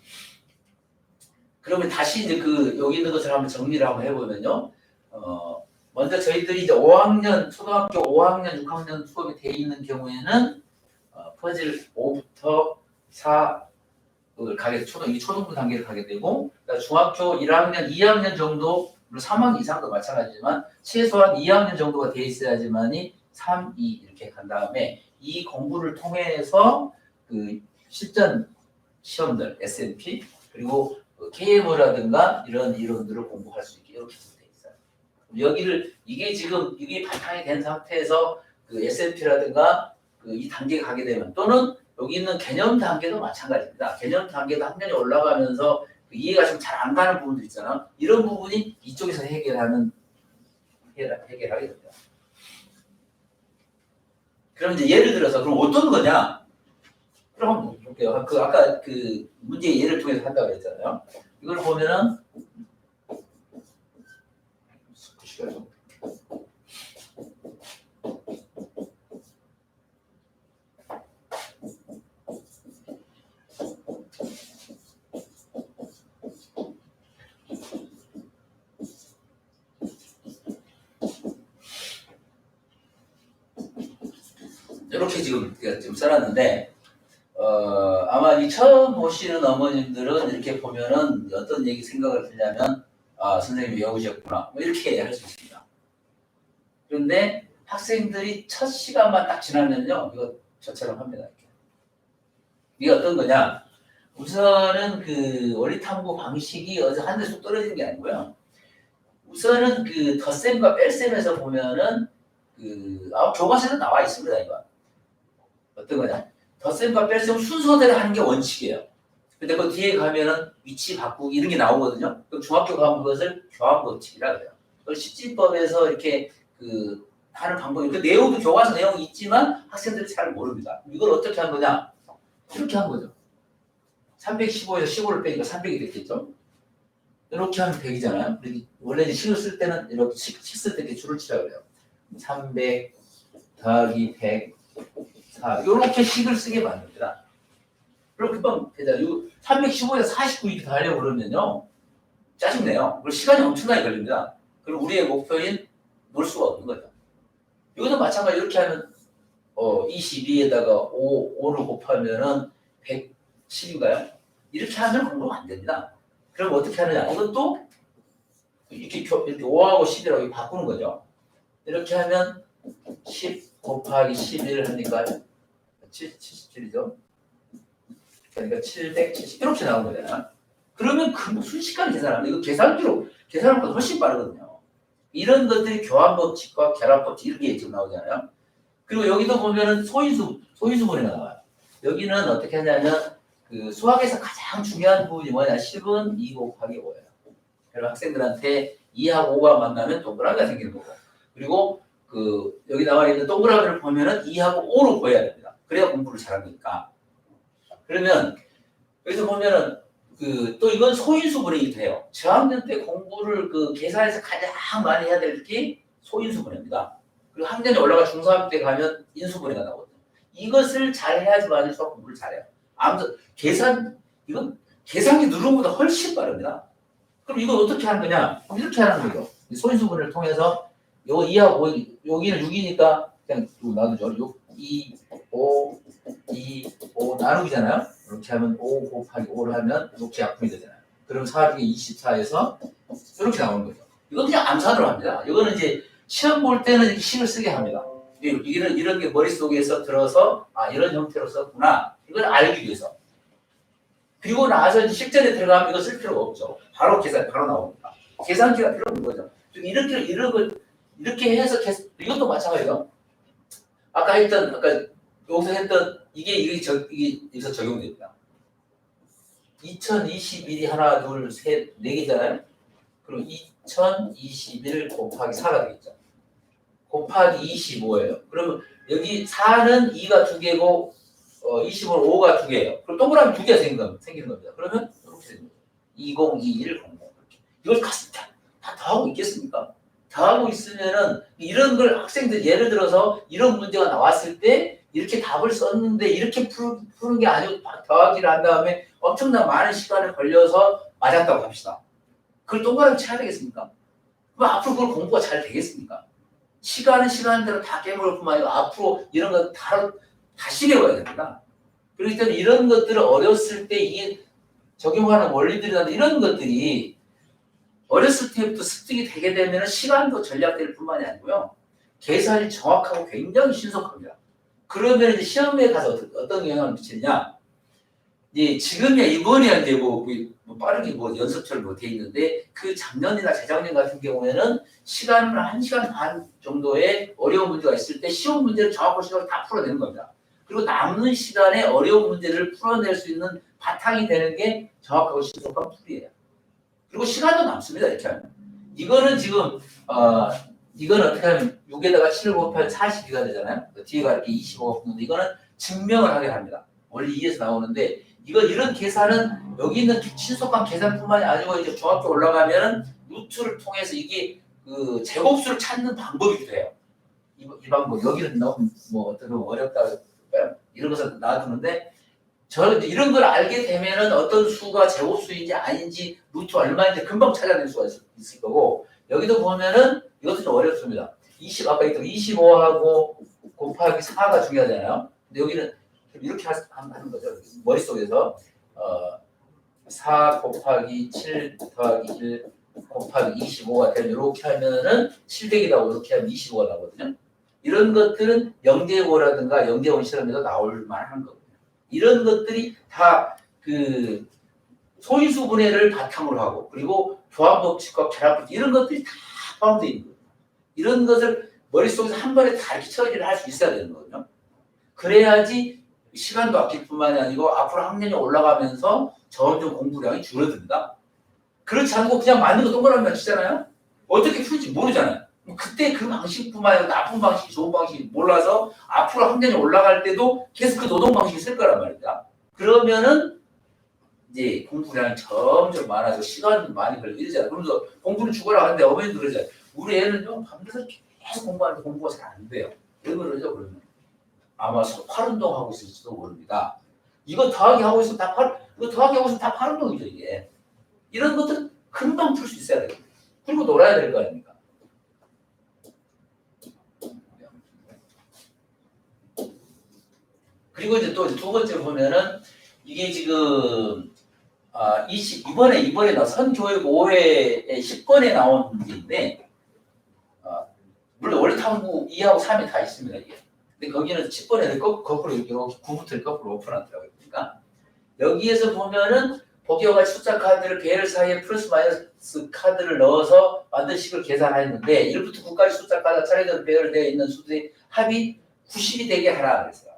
그러면 다시 이제 그 여기 있는 것을 한번 정리를 한번 해보면요. 먼저 저희들이 이제 5학년 초등학교 5학년 6학년 수업이 돼 있는 경우에는 퍼즐 5부터 4를 가게 이게 초등부 단계를 가게 되고 중학교 1학년 2학년 정도 3학년 이상도 마찬가지지만 최소한 2학년 정도가 돼 있어야지만이 3, 2 이렇게 간 다음에 이 공부를 통해서 그 실전 시험들 S&P 그리고 KMO라든가 이런 이론들을 공부할 수 있게 이렇게 돼 있어요. 여기를 이게 바탕이 된 상태에서 그 S&P라든가 이 단계가 가게 되면 또는 여기 있는 개념 단계도 마찬가지입니다. 개념 단계도 학년이 올라가면서 이해가 좀 잘 안 가는 부분도 있잖아. 이런 부분이 이쪽에서 해결하게 됩니다. 그럼 이제 예를 들어서 그럼 어떤 거냐? 그럼 한번 볼게요. 아까 그 문제 예를 통해서 한다고 했잖아요. 이걸 보면은 이렇게 지금 써놨는데 아마 이 처음 보시는 어머님들은 이렇게 보면은 어떤 얘기 생각을 들냐면 선생님이 외우셨구나 뭐 이렇게 할 수 있습니다. 그런데 학생들이 첫 시간만 딱 지나면요 이거 저처럼 합니다. 이게 어떤 거냐? 우선은 그 원리탐구 방식이 어디서 한 대 쑥 떨어지는 게 아니고요. 우선은 그 덧셈과 뺄셈에서 보면은 교과서에도 나와 있습니다. 이거 어떤 거냐? 덧셈과 뺄셈 순서대로 하는 게 원칙이에요. 근데 그 뒤에 가면은 위치 바꾸기 이런 게 나오거든요. 그럼 중학교 가면 그것을 교환 법칙이라 그래요. 그걸 십지법에서 이렇게 하는 방법이 그 내용도 교과서 내용이 있지만 학생들이 잘 모릅니다. 이걸 어떻게 한 거냐? 이렇게 한 거죠. 315에서 15를 빼니까 300이 됐겠죠? 이렇게 하면 100이잖아요. 원래 이제 식을 쓸 때는 이렇게 식 쓸 때 이렇게 줄을 치라 그래요. 300 더하기 100 4 이렇게 식을 쓰게 만듭니다. 그럼 금방 되잖아요. 315에서 49 이렇게 다 하려고 그러면요 짜증내요. 그리고 시간이 엄청나게 걸립니다. 그리고 우리의 목표인 놀 수가 없는 거죠. 이것도 마찬가지 이렇게 하면 22에다가 5를 곱하면은 110인가요? 이렇게 하면 공부가 안 됩니다. 그럼 어떻게 하느냐? 이것도 이렇게 5하고 11하고 바꾸는 거죠. 이렇게 하면 10 곱하기 11을 하니까 77이죠. 그러니까 770 이렇게 나온 거잖아. 그러면 순식간에 계산합니다. 이거 계산하는 것보다 훨씬 빠르거든요. 이런 것들이 교환법칙과 결합법칙 이렇게 지금 나오잖아요. 그리고 여기도 보면은 소인수분해가 나와요. 여기는 어떻게 하냐면 수학에서 가장 중요한 부분이 뭐냐? 10은 2 곱하기 5예요. 그래서 학생들한테 2하고 5가 만나면 동그라미가 생기는 거고. 그리고 여기 나와 있는 동그라미를 보면은 2하고 5로 보여야 됩니다. 그래야 공부를 잘합니까? 그러면 여기서 보면은 또 이건 소인수분해이기도 해요. 저학년 때 공부를 계산에서 가장 많이 해야 될 게 소인수분해입니다. 그리고 학년이 올라가 중3 때 가면 인수분해가 나오거든요. 이것을 잘 해야지만 수학 공부를 잘해요. 아무튼 이건 계산기 누르는 것보다 훨씬 빠릅니다. 그럼 이걸 어떻게 하는 거냐? 이렇게 하는 거죠. 소인수분해를 통해서 요 2하고 5, 여기는 6이니까 그냥 놔두죠. 6, 2, 5, 2, 5 나누기잖아요. 이렇게 하면 5 곱하기 5를 하면 이렇게 약분이 되잖아요. 그럼 4 중에 24에서 이렇게 나오는 거죠. 이건 그냥 암산으로 합니다. 이거는 이제 시험 볼 때는 이렇게 식을 쓰게 합니다. 이런 게 머릿속에서 들어서 이런 형태로 썼구나. 이걸 알기 위해서. 그리고 나서 이제 실전에 들어가면 이거 쓸 필요가 없죠. 바로 바로 나옵니다. 계산기가 필요 없는 거죠. 이렇게 해서 이것도 마찬가지예요. 아까 여기서 했던 이게 여기서 적용됩니다. 2021이 하나, 둘, 셋, 네 개잖아요. 그럼 2021 곱하기 4가 되겠죠. 곱하기 25예요. 그러면 여기 4는 2가 2개고 25는 5가 2개예요. 그럼 동그라미 2개가 생기는 겁니다. 그러면 이렇게 됩니다. 2021 00 이걸 다 더하고 있겠습니까? 다 하고 있으면은 이런 걸 학생들 예를 들어서 이런 문제가 나왔을 때 이렇게 답을 썼는데 이렇게 푸는 게 아니고 더하기를 한 다음에 엄청난 많은 시간을 걸려서 맞았다고 합시다. 그걸 동그라미 쳐야 되겠습니까? 그럼 앞으로 그걸 공부가 잘 되겠습니까? 시간은 시간대로 다 깨물을 뿐만 아니라 앞으로 이런 거 다시 배워야 됩니다. 그렇기 때문에 이런 것들을 어렸을 때 이게 적용하는 원리들이나 이런 것들이 어렸을 때부터 습득이 되게 되면 시간도 전략될 뿐만이 아니고요. 계산이 정확하고 굉장히 신속합니다. 그러면 이제 시험에 가서 어떤 영향을 미치느냐? 지금이야 이번에야 이제 뭐 빠르게 뭐 연습처럼 뭐 돼 있는데 그 작년이나 재작년 같은 경우에는 시간을 1시간 반 정도의 어려운 문제가 있을 때 쉬운 문제를 정확하고 시간을 다 풀어내는 겁니다. 그리고 남는 시간에 어려운 문제를 풀어낼 수 있는 바탕이 되는 게 정확하고 신속한 풀이에요. 그리고 시간도 남습니다. 이렇게 하면. 이거는 지금 이거는 어떻게 하면 6에다가 7 곱하면 42가 되잖아요. 뒤에가 이렇게 25가 붙는데 이거는 증명을 하게 합니다. 원리 2에서 나오는데 이런 계산은 여기 있는 신속한 계산뿐만이 아니고 이제 중학교 올라가면은 루트를 통해서 이게 그 제곱수를 찾는 방법이기도 해요. 이 방법 여기는 너무 뭐 어떻게 보면 어렵다 이런 것을 놔두는데 이런 걸 알게 되면은 어떤 수가 제곱수인지 아닌지 루트 얼마인지 금방 찾아낼 수가 있을 거고 여기도 보면은 이것도 좀 어렵습니다. 아까 했던 25하고 곱하기 4가 중요하잖아요. 근데 여기는 이렇게 하는 거죠. 머릿속에서 4 곱하기 7 더하기 1 곱하기 25가 되면 이렇게 하면은 700이라고 이렇게 하면 25가 나거든요. 이런 것들은 영재고라든가 영재원 실험에서 나올 만한 거거든요. 이런 것들이 다 그 소인수 분해를 바탕으로 하고 그리고 조합법칙과 결합법칙 이런 것들이 다 포함되어 있는 거예요. 이런 것을 머릿속에서 한 번에 다 이렇게 처리를 할 수 있어야 되는 거거든요. 그래야지 시간도 아낄 뿐만이 아니고 앞으로 학년이 올라가면서 점점 공부량이 줄어듭니다. 그렇지 않고 그냥 맞는 거 동그라미 치잖아요. 어떻게 풀지 모르잖아요. 그때 그 방식뿐만 아니라 나쁜 방식, 좋은 방식이 몰라서 앞으로 학년이 올라갈 때도 계속 그 노동 방식이 쓸 거란 말이다. 그러면은 이제 공부량이 점점 많아지고 시간도 많이 걸리고 이러잖아요. 그러면서 공부는 죽어라 하는데 어머니도 그러잖아요. 우리 애는요 밤새서 계속 공부하는데 공부가 잘 안 돼요. 왜 그러죠? 그러면 아마 팔운동 하고 있을지도 모릅니다. 이거 더하기 하고 있으면 이거 더하기 하고 있으면 다 팔운동이죠 이게. 이런 것들 금방 풀 수 있어야 돼요. 그리고 놀아야 될 거 아닙니까? 그리고 이제 또 두 번째 보면은 이게 지금 이번에 나 선교육 5회에 10권에 나온 문제인데 물론 원래 탐구 2하고 3이 다 있습니다 이게. 근데 거기는 10번에 거꾸로 이렇게 9부터 거꾸로 오픈하더라고요. 그러니까 여기에서 보면은 보기와 같이 숫자 카드를 배열 사이에 플러스 마이너스 카드를 넣어서 만든 식을 계산했는데 1부터 9까지 숫자 카드 차례대로 배열되어 있는 수들의 합이 90이 되게 하라 그랬어요.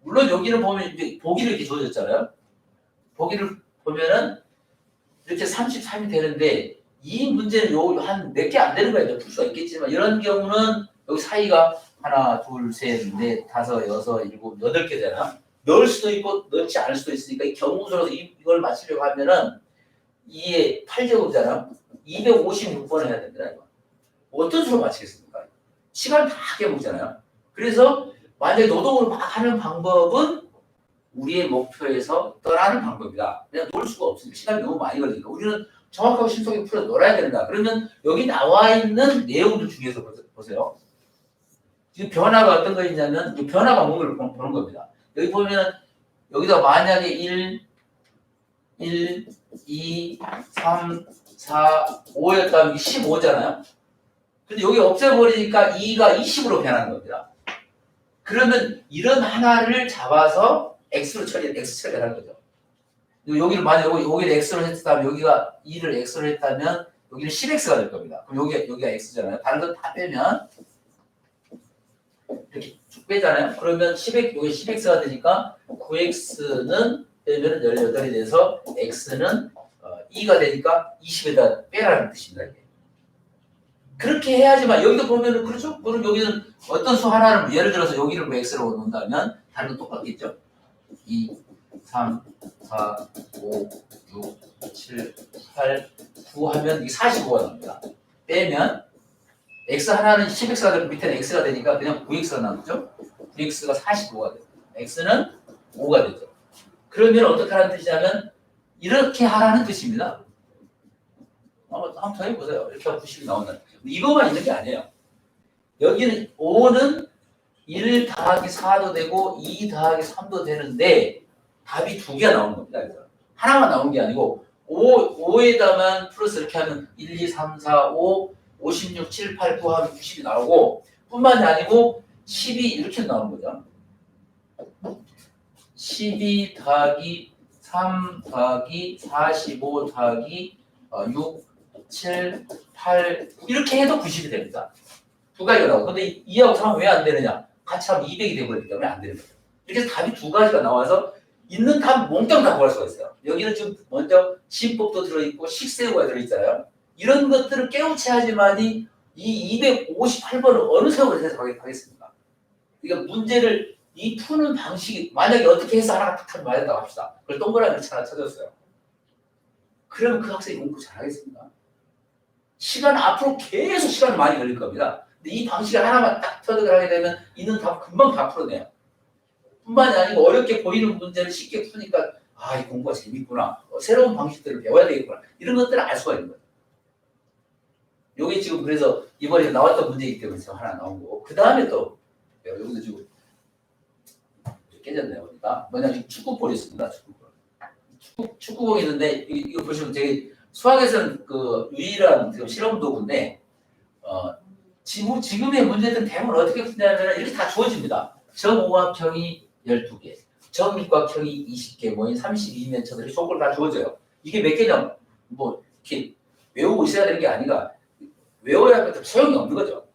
물론 여기는 보면 이제 보기를 이렇게 주어졌잖아요. 보기를 보면은 이렇게 33이 되는데 이 문제는 요 한 몇 개 안 되는 거예요. 풀 수가 있겠지만 이런 경우는 여기 사이가 하나, 둘, 셋, 넷, 다섯, 여섯, 일곱, 8개잖아. 넣을 수도 있고 넣지 않을 수도 있으니까 이 경우수로서 이걸 맞추려고 하면은 2에 8제곱이잖아. 256번을 해야 됩니다. 이거. 어떤 수로 맞추겠습니까? 시간 다 깨먹잖아요. 그래서 만약에 노동을 막 하는 방법은 우리의 목표에서 떠나는 방법이다. 그냥 놀 수가 없으니까 시간이 너무 많이 걸리니까 우리는 정확하고 신속하게 풀어 놀아야 된다. 그러면 여기 나와 있는 내용들 중에서 보세요. 지금 변화가 어떤 거 있냐면 이 변화가 뭔가를 보는 겁니다. 여기 보면 여기다 만약에 1, 2, 3, 4, 5였다면 15잖아요. 근데 여기 없애버리니까 2가 20으로 변하는 겁니다. 그러면 이런 하나를 잡아서 X 처리하는 거죠. 여기를 만약 여기를 X로 했다면 여기가 2를 X로 했다면 여기는 10X가 될 겁니다. 그럼 여기가 X잖아요. 다른 건 다 빼면 이렇게 쭉 빼잖아요. 그러면 10X, 여기 10X가 되니까 9X는 빼면 18이 돼서 X는 2가 되니까 20에다 빼라는 뜻입니다. 이게. 그렇게 해야지만 여기도 보면은 그렇죠? 그럼 여기는 어떤 수 하나를 예를 들어서 여기를 뭐 X로 놓는다면 다른 건 똑같겠죠? 2, 3, 4, 5, 6, 7, 8, 9 하면 이게 45가 나옵니다. 빼면 x 하나는 10x가 되고 밑에는 x가 되니까 그냥 9x가 남죠. 9x가 45가 돼요. x는 5가 되죠. 그러면 어떻게 하라는 뜻이냐면 이렇게 하라는 뜻입니다. 한번 더 해보세요. 이렇게 하면 90이 나온다. 이거만 있는 게 아니에요. 여기는 5는 1 더하기 4도 되고 2 더하기 3도 되는데 답이 두 개가 나오는 겁니다. 그래서 하나만 나온 게 아니고 5에다만 플러스 이렇게 하면 1, 2, 3, 4, 5, 56, 7, 8, 9 하면 90이 나오고 뿐만이 아니고 10이 이렇게 나오는 거죠. 12 더하기 3 더하기 45 더하기 6, 7, 8 이렇게 해도 90이 됩니다. 두 가지가 나오고 근데 2하고 3은 왜 안 되느냐? 같이 하면 200이 되버리기 때문에 안 되는 거예요. 이렇게 해서 답이 두 가지가 나와서 있는 답 몽땅 다 구할 수가 있어요. 여기는 지금 먼저 심법도 들어있고 식세우가 들어있잖아요. 이런 것들을 깨우쳐야지만이 이 258번을 어느 세월에 해석하겠습니까? 그러니까 문제를 이 푸는 방식이 만약에 어떻게 해서 하나가 탁 맞았다고 합시다. 그걸 동그라미 하나 쳐줬어요. 그러면 그 학생이 공부 잘하겠습니까? 시간 앞으로 계속 시간이 많이 걸릴 겁니다. 근데 이 방식을 하나만 딱 터득을 하게 되면 있는 답 금방 다 풀어내요. 뿐만이 아니고 어렵게 보이는 문제를 쉽게 푸니까 아, 이 공부가 재밌구나. 새로운 방식들을 배워야 되겠구나. 이런 것들을 알 수가 있는 거예요. 요게 지금 그래서 이번에 나왔던 문제이기 때문에 하나 나온 거고 그 다음에 또 여기도 지금 깨졌네요. 보니까 뭐냐면 축구볼이 있습니다. 축구공이 있는데 이거 보시면 되게 수학에서는 그 유일한 실험 도구인데 지금의 문제들은 대부분 어떻게 푸냐면 이렇게 다 주어집니다. 정오각형이 12개, 정육각형이 20개, 모인 32면 쳐들이 속을 다 주어져요. 이게 몇 개냐? 뭐 이렇게 외우고 있어야 되는 게 아니라 외워야 소용이 없는 거죠.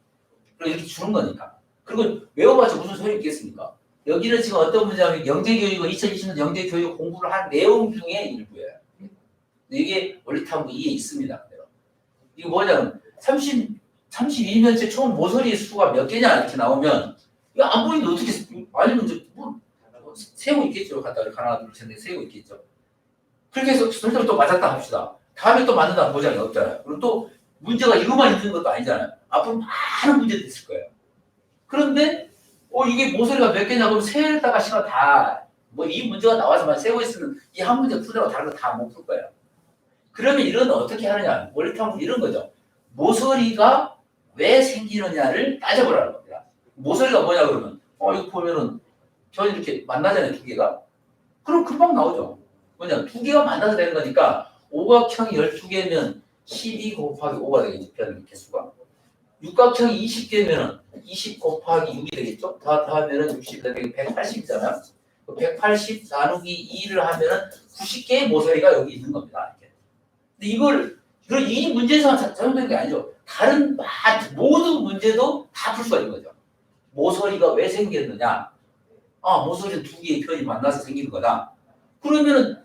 그리고 이렇게 주는 거니까. 그리고 외워봤자 무슨 소용이 있겠습니까? 여기는 지금 어떤 문제냐면 영재교육은 2020년 영재교육 공부를 한 내용 중에 일부예요. 이게 원리탐구 2에 있습니다. 이거 뭐냐면 32면체 총 모서리 수가 몇 개냐 이렇게 나오면 이거 안 보이는데 어떻게 아니면 이제 뭐 세고 있겠죠. 갖다 이렇게 하나 둘 셋 넷 세고 있겠죠. 그렇게 해서 설정 또 맞았다 합시다. 다음에 또 맞는다는 보장이 없잖아요. 그리고 또 문제가 이것만 있는 것도 아니잖아요. 앞으로 많은 문제도 있을 거예요. 그런데 이게 모서리가 몇 개냐 그러면 세다가 시간 다 뭐 이 문제가 나와서만 세고 있으면 이 한 문제 풀다가 다른 거 다 못 풀 거예요. 그러면 이런 어떻게 하느냐? 원리탐구 이런 거죠. 모서리가 왜 생기느냐를 따져보라는 겁니다. 모서리가 뭐냐 그러면 이거 보면은 저는 이렇게 만나잖아요. 두 개가. 그럼 금방 나오죠. 뭐냐 두 개가 만나서 되는 거니까 오각형이 12개면 12 곱하기 5가 되겠죠. 변 개수가. 육각형이 20개면 20 곱하기 6이 되겠죠. 다 하면은 60 되게 180이잖아요. 180 나누기 2를 하면은 90개의 모서리가 여기 있는 겁니다. 이렇게. 근데 이 문제에서 잘못된 게 아니죠. 다른 모든 문제도 다 풀 수가 있는 거죠. 모서리가 왜 생겼느냐? 모서리는 두 개의 편이 만나서 생기는 거다. 그러면은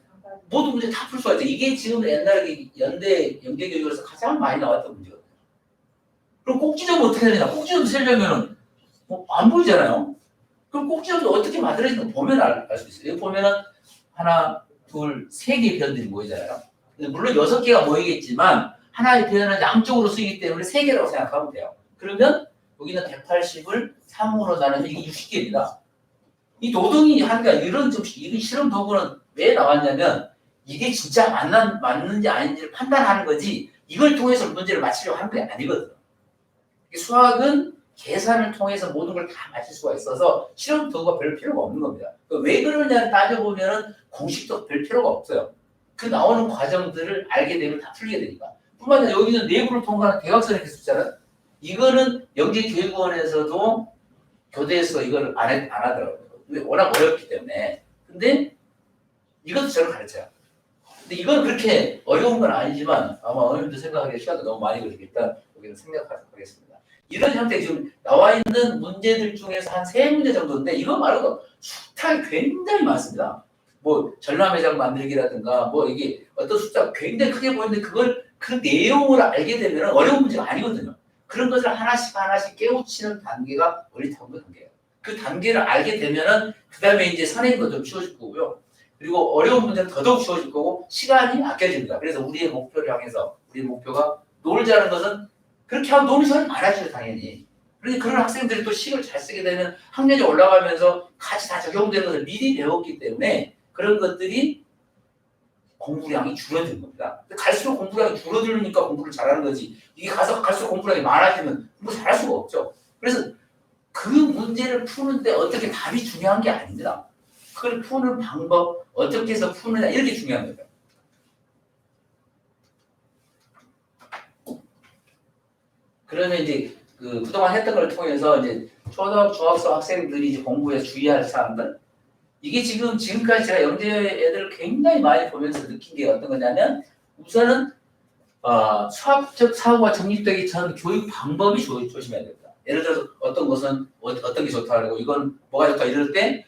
모든 문제 다 풀 수가 있죠. 이게 지금 옛날에 연대 영재교육에서 가장 많이 나왔던 문제거든요. 그럼 꼭지점은 어떻게 되느냐? 꼭지점 세려면은 안 보이잖아요. 그럼 꼭지점도 어떻게 만들어지는지 보면 알 수 있어요. 여기 보면은 하나, 둘, 세 개의 변들이 모이잖아요. 물론 6개가 모이겠지만 하나의 변은 양쪽으로 쓰이기 때문에 3개라고 생각하면 돼요. 그러면 여기는 180을 3으로 나누면 이게 60개입니다. 이 노동이 하니까 이런 실험 도구는 왜 나왔냐면 이게 진짜 맞는지 아닌지를 판단하는 거지 이걸 통해서 문제를 맞추려고 하는 게 아니거든요. 수학은 계산을 통해서 모든 걸 다 맞출 수가 있어서 실험 도구가 별 필요가 없는 겁니다. 왜 그러냐를 따져보면 공식도 별 필요가 없어요. 그 나오는 과정들을 알게 되면 다 풀리게 되니까. 뿐만 아니라 여기는 내부를 통과하는 대각선의 개수잖아요. 이거는 영재교육원에서도 교대에서 이걸 안 하더라고요. 워낙 어렵기 때문에. 근데 이것도 저를 가르쳐요. 근데 이건 그렇게 어려운 건 아니지만 아마 어느 정도 생각하기에 시간도 너무 많이 걸리니까 일단 여기는 생략하도록 하겠습니다. 이런 형태 지금 나와 있는 문제들 중에서 한 3문제 정도인데 이거 말고도 숫자가 굉장히 많습니다. 뭐 전람회장 만들기라든가 뭐 이게 어떤 숫자가 굉장히 크게 보이는데 그걸 그 내용을 알게 되면 어려운 문제가 아니거든요. 그런 것을 하나씩 깨우치는 단계가 원리탐구 단계예요. 그 단계를 알게 되면은 그 다음에 이제 선행도 좀 쉬워질 거고요. 그리고 어려운 문제는 더더욱 쉬워질 거고 시간이 아껴집니다. 그래서 우리의 목표를 향해서 우리의 목표가 놀자는 것은 그렇게 하면 노는 시간이 많아지죠, 당연히. 그러니까 그런 학생들이 또 식을 잘 쓰게 되면 학년이 올라가면서 같이 다 적용되는 것을 미리 배웠기 때문에 그런 것들이 공부량이 줄어든 겁니다. 갈수록 공부량이 줄어들으니까 공부를 잘하는 거지. 이게 가서 갈수록 공부량이 많아지면 공부 잘할 수가 없죠. 그래서 그 문제를 푸는데 어떻게 답이 중요한 게 아닙니다. 그걸 푸는 방법, 어떻게 해서 푸느냐, 이렇게 중요한 거예요. 그러면 이제 그동안 했던 걸 통해서 이제 초등, 중학생 학생들이 이제 공부에 주의할 사항들, 이게 지금까지 제가 영재 애들을 굉장히 많이 보면서 느낀 게 어떤 거냐면, 우선은 수학적 사고가 정립되기 전 교육 방법이 조심해야 됩니다. 예를 들어서 어떤 것은 어떤 게 좋다 그러고 이건 뭐가 좋다 이럴 때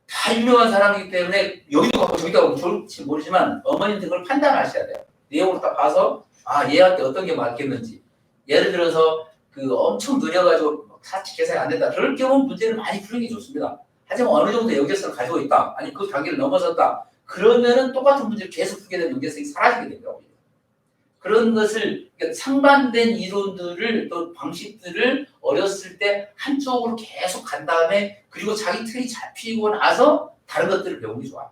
다 유명한 사람이기 때문에 여기도 갖고 저기도 갖고 좋을지 모르지만 어머님들 그걸 판단하셔야 돼요. 내용을 딱 봐서 얘한테 어떤 게 맞겠는지. 예를 들어서 엄청 느려가지고 사치 계산이 안 된다. 그럴 경우 문제를 많이 푸는 게 좋습니다. 하지만 어느 정도 연계성을 가지고 있다. 아니 그 단계를 넘어섰다. 그러면은 똑같은 문제를 계속 풀게 되면 연계성이 사라지게 됩니다. 그런 것을 상반된 이론들을 또 방식들을 어렸을 때 한쪽으로 계속 간 다음에 그리고 자기 틀이 잡히고 나서 다른 것들을 배우는 게 좋아요.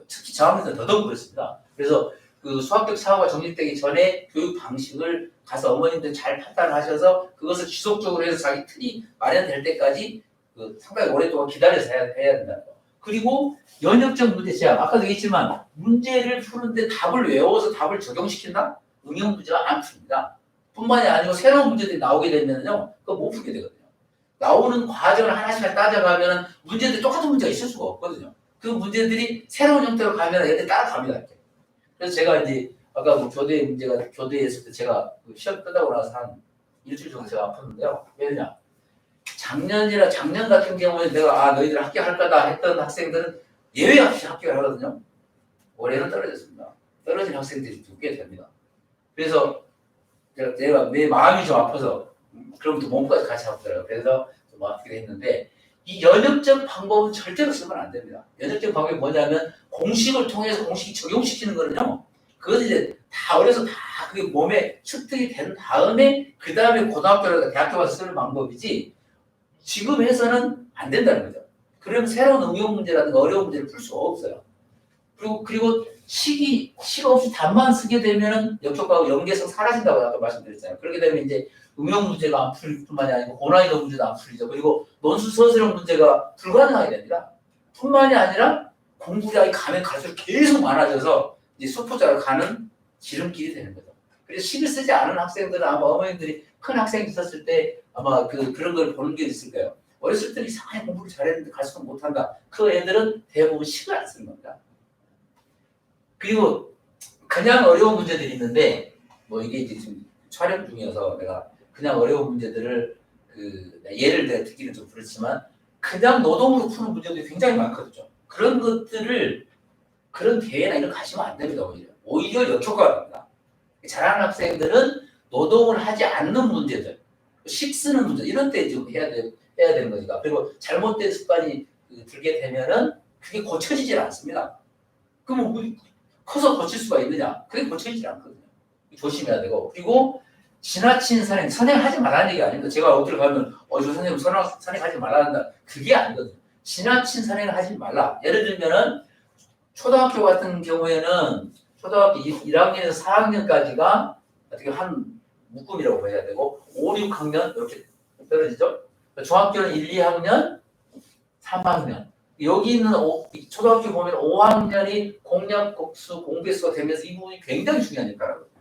특히 저학년들은 더더욱 그렇습니다. 그래서 수학적 사고가 정립되기 전에 교육 방식을 가서 어머님들 잘 판단하셔서 그것을 지속적으로 해서 자기 틀이 마련될 때까지 상당히 오랫동안 기다려서 해야 된다는 거. 그리고 연역적 문제 제한. 아까도 얘기했지만 문제를 푸는데 답을 외워서 답을 적용시킨다? 응용 문제가 안 풉니다. 뿐만이 아니고 새로운 문제들이 나오게 되면요, 그거 못 풀게 되거든요. 나오는 과정을 하나씩 따져가면 문제들이 똑같은 문제가 있을 수가 없거든요. 그 문제들이 새로운 형태로 가면 애들이 따라갑니다. 이렇게. 그래서 제가 이제 아까 교대 문제가 교대에 있을 때 제가 시험 끝나고 나서 한 일주일 정도 제가 아팠는데요. 왜냐? 작년 같은 경우에 내가 너희들 합격할 거다 했던 학생들은 예외 없이 합격을 하거든요. 올해는 떨어졌습니다. 떨어진 학생들이 꽤 됩니다. 그래서 제가 내 마음이 좀 아파서 그럼 또 몸까지 같이 아프더라고요. 그래서 좀 아프게 했는데 이 연역적 방법은 절대로 쓰면 안 됩니다. 연역적 방법이 뭐냐면 공식을 통해서 공식 적용시키는 거는요. 그것은 이제 다 어려서 다 그게 몸에 습득이 된 다음에 그 다음에 고등학교라든가 대학교 가서 쓰는 방법이지 지금 해서는 안 된다는 거죠. 그러면 새로운 응용 문제라든가 어려운 문제를 풀 수가 없어요. 그리고 식 없이 답만 쓰게 되면은 역효과하고 연계성 사라진다고 아까 말씀드렸잖아요. 그렇게 되면 이제 응용 문제가 안 풀릴 뿐만이 아니고 고난이도 문제도 안 풀리죠. 그리고 논술 서술형 문제가 불가능하게 됩니다. 뿐만이 아니라 공부량이 가면 갈수록 계속 많아져서 이제 수포자로 가는 지름길이 되는 거죠. 그래서 식을 쓰지 않은 학생들은 아마 어머님들이 큰 학생이 있었을 때 아마 그런 걸 보는 게 있을 거예요. 어렸을 때는 이상하게 공부를 잘했는데 갈수록 못한다. 그 애들은 대부분 식을 안 쓰는 겁니다. 그리고 그냥 어려운 문제들이 있는데 뭐 이게 이제 지금 촬영 중이어서 내가 그냥 어려운 문제들을 예를 내가 듣기는 좀 그렇지만 그냥 노동으로 푸는 문제들이 굉장히 많거든요. 그런 것들을 그런 대회나 이런 거 가시면 안 됩니다. 오히려 역효과가 납니다. 잘하는 학생들은 노동을 하지 않는 문제들, 식 쓰는 문제 이런 때 좀 해야 되는 거니까. 그리고 잘못된 습관이 들게 되면은 그게 고쳐지질 않습니다. 그러면 커서 고칠 수가 있느냐? 그게 고쳐지질 않거든요. 조심해야 되고. 그리고 지나친 선행하지 말라는 얘기가 아닙니다. 제가 어디를 가면 저 선생님 선행하지 말라는다. 그게 아니거든요. 지나친 선행을 하지 말라. 예를 들면은 초등학교 같은 경우에는 초등학교 1학년에서 4학년까지가 어떻게 한 묶음이라고 해야 되고 5, 6학년 이렇게 떨어지죠. 중학교는 1, 2학년, 3학년. 여기 있는 초등학교 보면 5학년이 공략, 국수, 공배수가 되면서 이 부분이 굉장히 중요한 역할을 하거든요.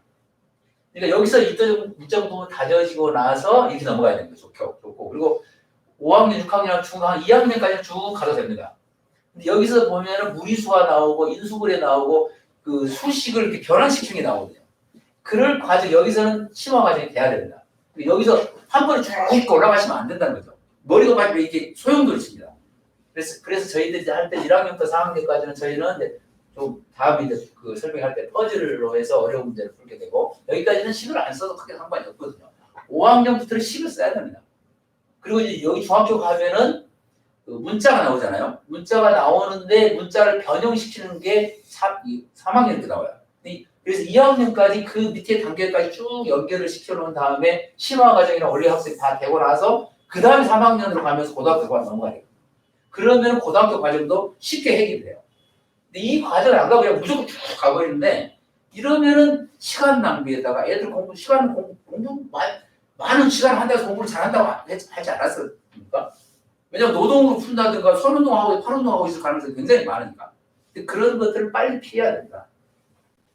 그러니까 여기서 이점 부분 다져지고 나서 이렇게 넘어가야 되는 거죠. 좋고. 그리고 5학년, 6학년, 중학교 2학년까지 쭉 가도 됩니다. 근데 여기서 보면은 무리수가 나오고 인수분해 나오고 수식을 이렇게 변환시키는 게 나오거든요. 그럴 과정 여기서는 심화 과정이 돼야 됩니다. 여기서 한 번에 쭉 올라가시면 안 된다는 거죠. 머리가 빠지면 이게 소용도 있습니다. 그래서 저희들이 할 때 1학년부터 4학년까지는 저희는 이제 좀 다음에 이제 설명할 때 퍼즐로 해서 어려운 문제를 풀게 되고 여기까지는 식을 안 써도 크게 상관이 없거든요. 5학년부터는 식을 써야 됩니다. 그리고 이제 여기 중학교 가면은 문자가 나오잖아요. 문자가 나오는데 문자를 변형시키는 게 3학년 때 나와요. 그래서 2학년까지 그 밑에 단계까지 쭉 연결을 시켜놓은 다음에 심화 과정이나 원리 학습이 다 되고 나서 그 다음에 3학년으로 가면서 고등학교 과정 넘어가요. 그러면 고등학교 과정도 쉽게 해결돼요. 근데 이 과정을 안 가고 그냥 무조건 쭉 가버리는데 이러면은 시간 낭비에다가 애들 공부 많은 시간 한다고 공부를 잘한다고 하지 않았습니까? 왜냐면 노동으로 푼다든가 손운동하고 팔운동하고 있을 가능성이 굉장히 많으니까. 그런 것들을 빨리 피해야 된다.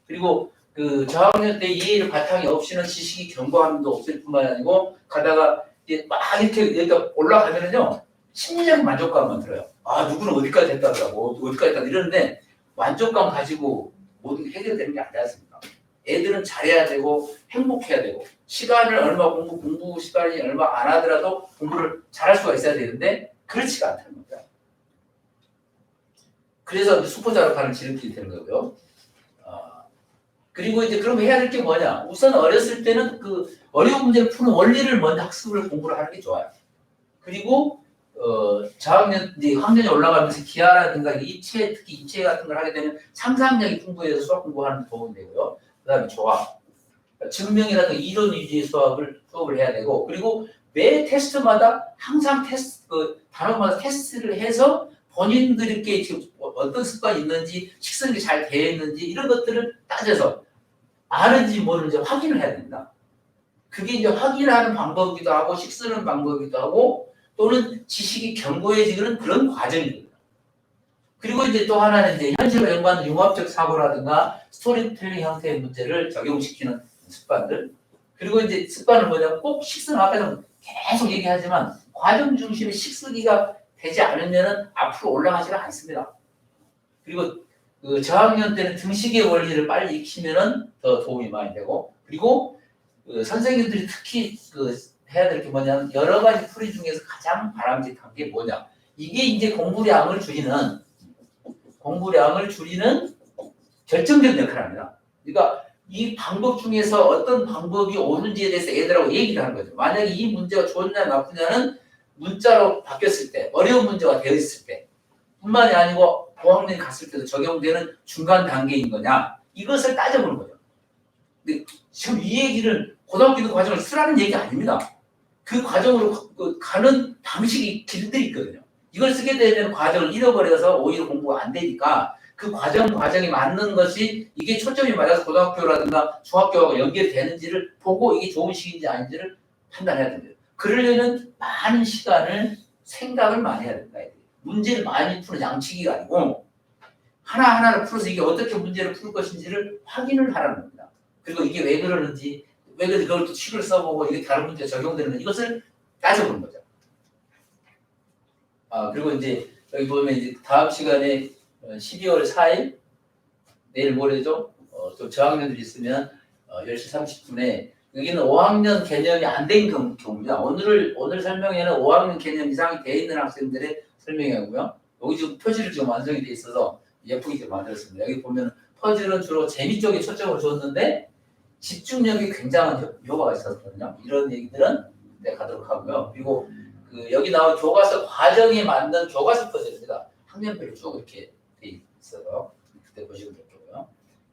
그리고 그 저학년 때 이해를 바탕이 없이는 지식이 경과함도 없을 뿐만 아니고 가다가 이제 막 이렇게 여기가 올라가면은요 심리적인 만족감만 들어요. 아 누구는 어디까지 됐다더라고 어디까지 됐다 이러는데 만족감 가지고 모든 게 해결되는 게 아니지 않습니까? 애들은 잘해야 되고 행복해야 되고 시간을 얼마 공부 시간이 얼마 안 하더라도 공부를 잘할 수가 있어야 되는데 그렇지가 않다는 거죠. 그래서 수포자력하는 지름길이 되는 거고요. 그리고 이제 그럼 해야 될 게 뭐냐? 우선 어렸을 때는 그 어려운 문제를 푸는 원리를 먼저 학습을 공부를 하는 게 좋아요. 그리고 저학년 이제 학년이 올라가면서 기하라든가 입체 특히 입체 같은 걸 하게 되면 상상력이 풍부해서 수학 공부하는 데 도움이 되고요. 그다음에 조합, 증명이라든가 이론 위주의 수업을 해야 되고 그리고 매 테스트마다 항상 단원마다 테스트를 해서 본인들께 지금 어떤 습관이 있는지 식습이 잘 되어 있는지 이런 것들을 따져서 아는지 모르는지 확인을 해야 됩니다. 그게 이제 확인하는 방법이기도 하고 식쓰는 방법이기도 하고 또는 지식이 견고해지는 그런 과정입니다. 그리고 이제 또 하나는 이제 현실과 연관된 융합적 사고라든가 스토리텔링 형태의 문제를 적용시키는 습관들. 그리고 이제 습관은 뭐냐면 꼭 식쓰는 아까도 계속 얘기하지만 과정 중심의 식쓰기가 되지 않으면 앞으로 올라가지가 않습니다. 그리고 그 저학년 때는 등식의 원리를 빨리 익히면 더 도움이 많이 되고 그리고 그 선생님들이 특히 해야 될 게 뭐냐면 여러 가지 풀이 중에서 가장 바람직한 게 뭐냐 이게 이제 공부량을 줄이는 결정적 역할을 합니다. 그러니까 이 방법 중에서 어떤 방법이 옳은지에 대해서 애들하고 얘기를 하는 거죠. 만약에 이 문제가 좋냐 나쁘냐는 문자로 바뀌었을 때 어려운 문제가 되어 있을 때 뿐만이 아니고 고학년이 갔을 때도 적용되는 중간 단계인 거냐 이것을 따져보는 거죠. 근데 지금 이 얘기를 고등학교 과정을 쓰라는 얘기 아닙니다. 그 과정으로 가는 방식이 길들이 있거든요. 이걸 쓰게 되면 과정을 잃어버려서 오히려 공부가 안 되니까 그 과정이 맞는 것이 이게 초점이 맞아서 고등학교라든가 중학교하고 연결이 되는지를 보고 이게 좋은 시기인지 아닌지를 판단해야 됩니다. 그러려면 많은 시간을 생각을 많이 해야 된다. 문제를 많이 푸는 양치기가 아니고 하나하나를 풀어서 이게 어떻게 문제를 풀 것인지를 확인을 하라는 겁니다. 그리고 이게 왜 그러는지 왜 그걸 또 식을 써보고 이게 다른 문제에 적용되는지 이것을 따져보는 거죠. 그리고 이제 여기 보면 이제 다음 시간에 12월 4일 내일 모레죠. 또 저학년들이 있으면 10시 30분에 여기는 5학년 개념이 안 된 경우입니다. 오늘 설명에는 5학년 개념 이상이 되어 있는 학생들의 설명이고요. 여기 지금 표지를 지금 완성이 돼 있어서 예쁘게 만들었습니다. 여기 보면 퍼즐은 주로 재미 쪽에 초점을 줬는데 집중력이 굉장한 효과가 있었거든요. 이런 얘기들은 가도록 하고요. 그리고 여기 나온 교과서 과정에 맞는 교과서 퍼즐입니다. 학년별로 쭉 이렇게 돼 있어요. 그때 보시면 됩니다.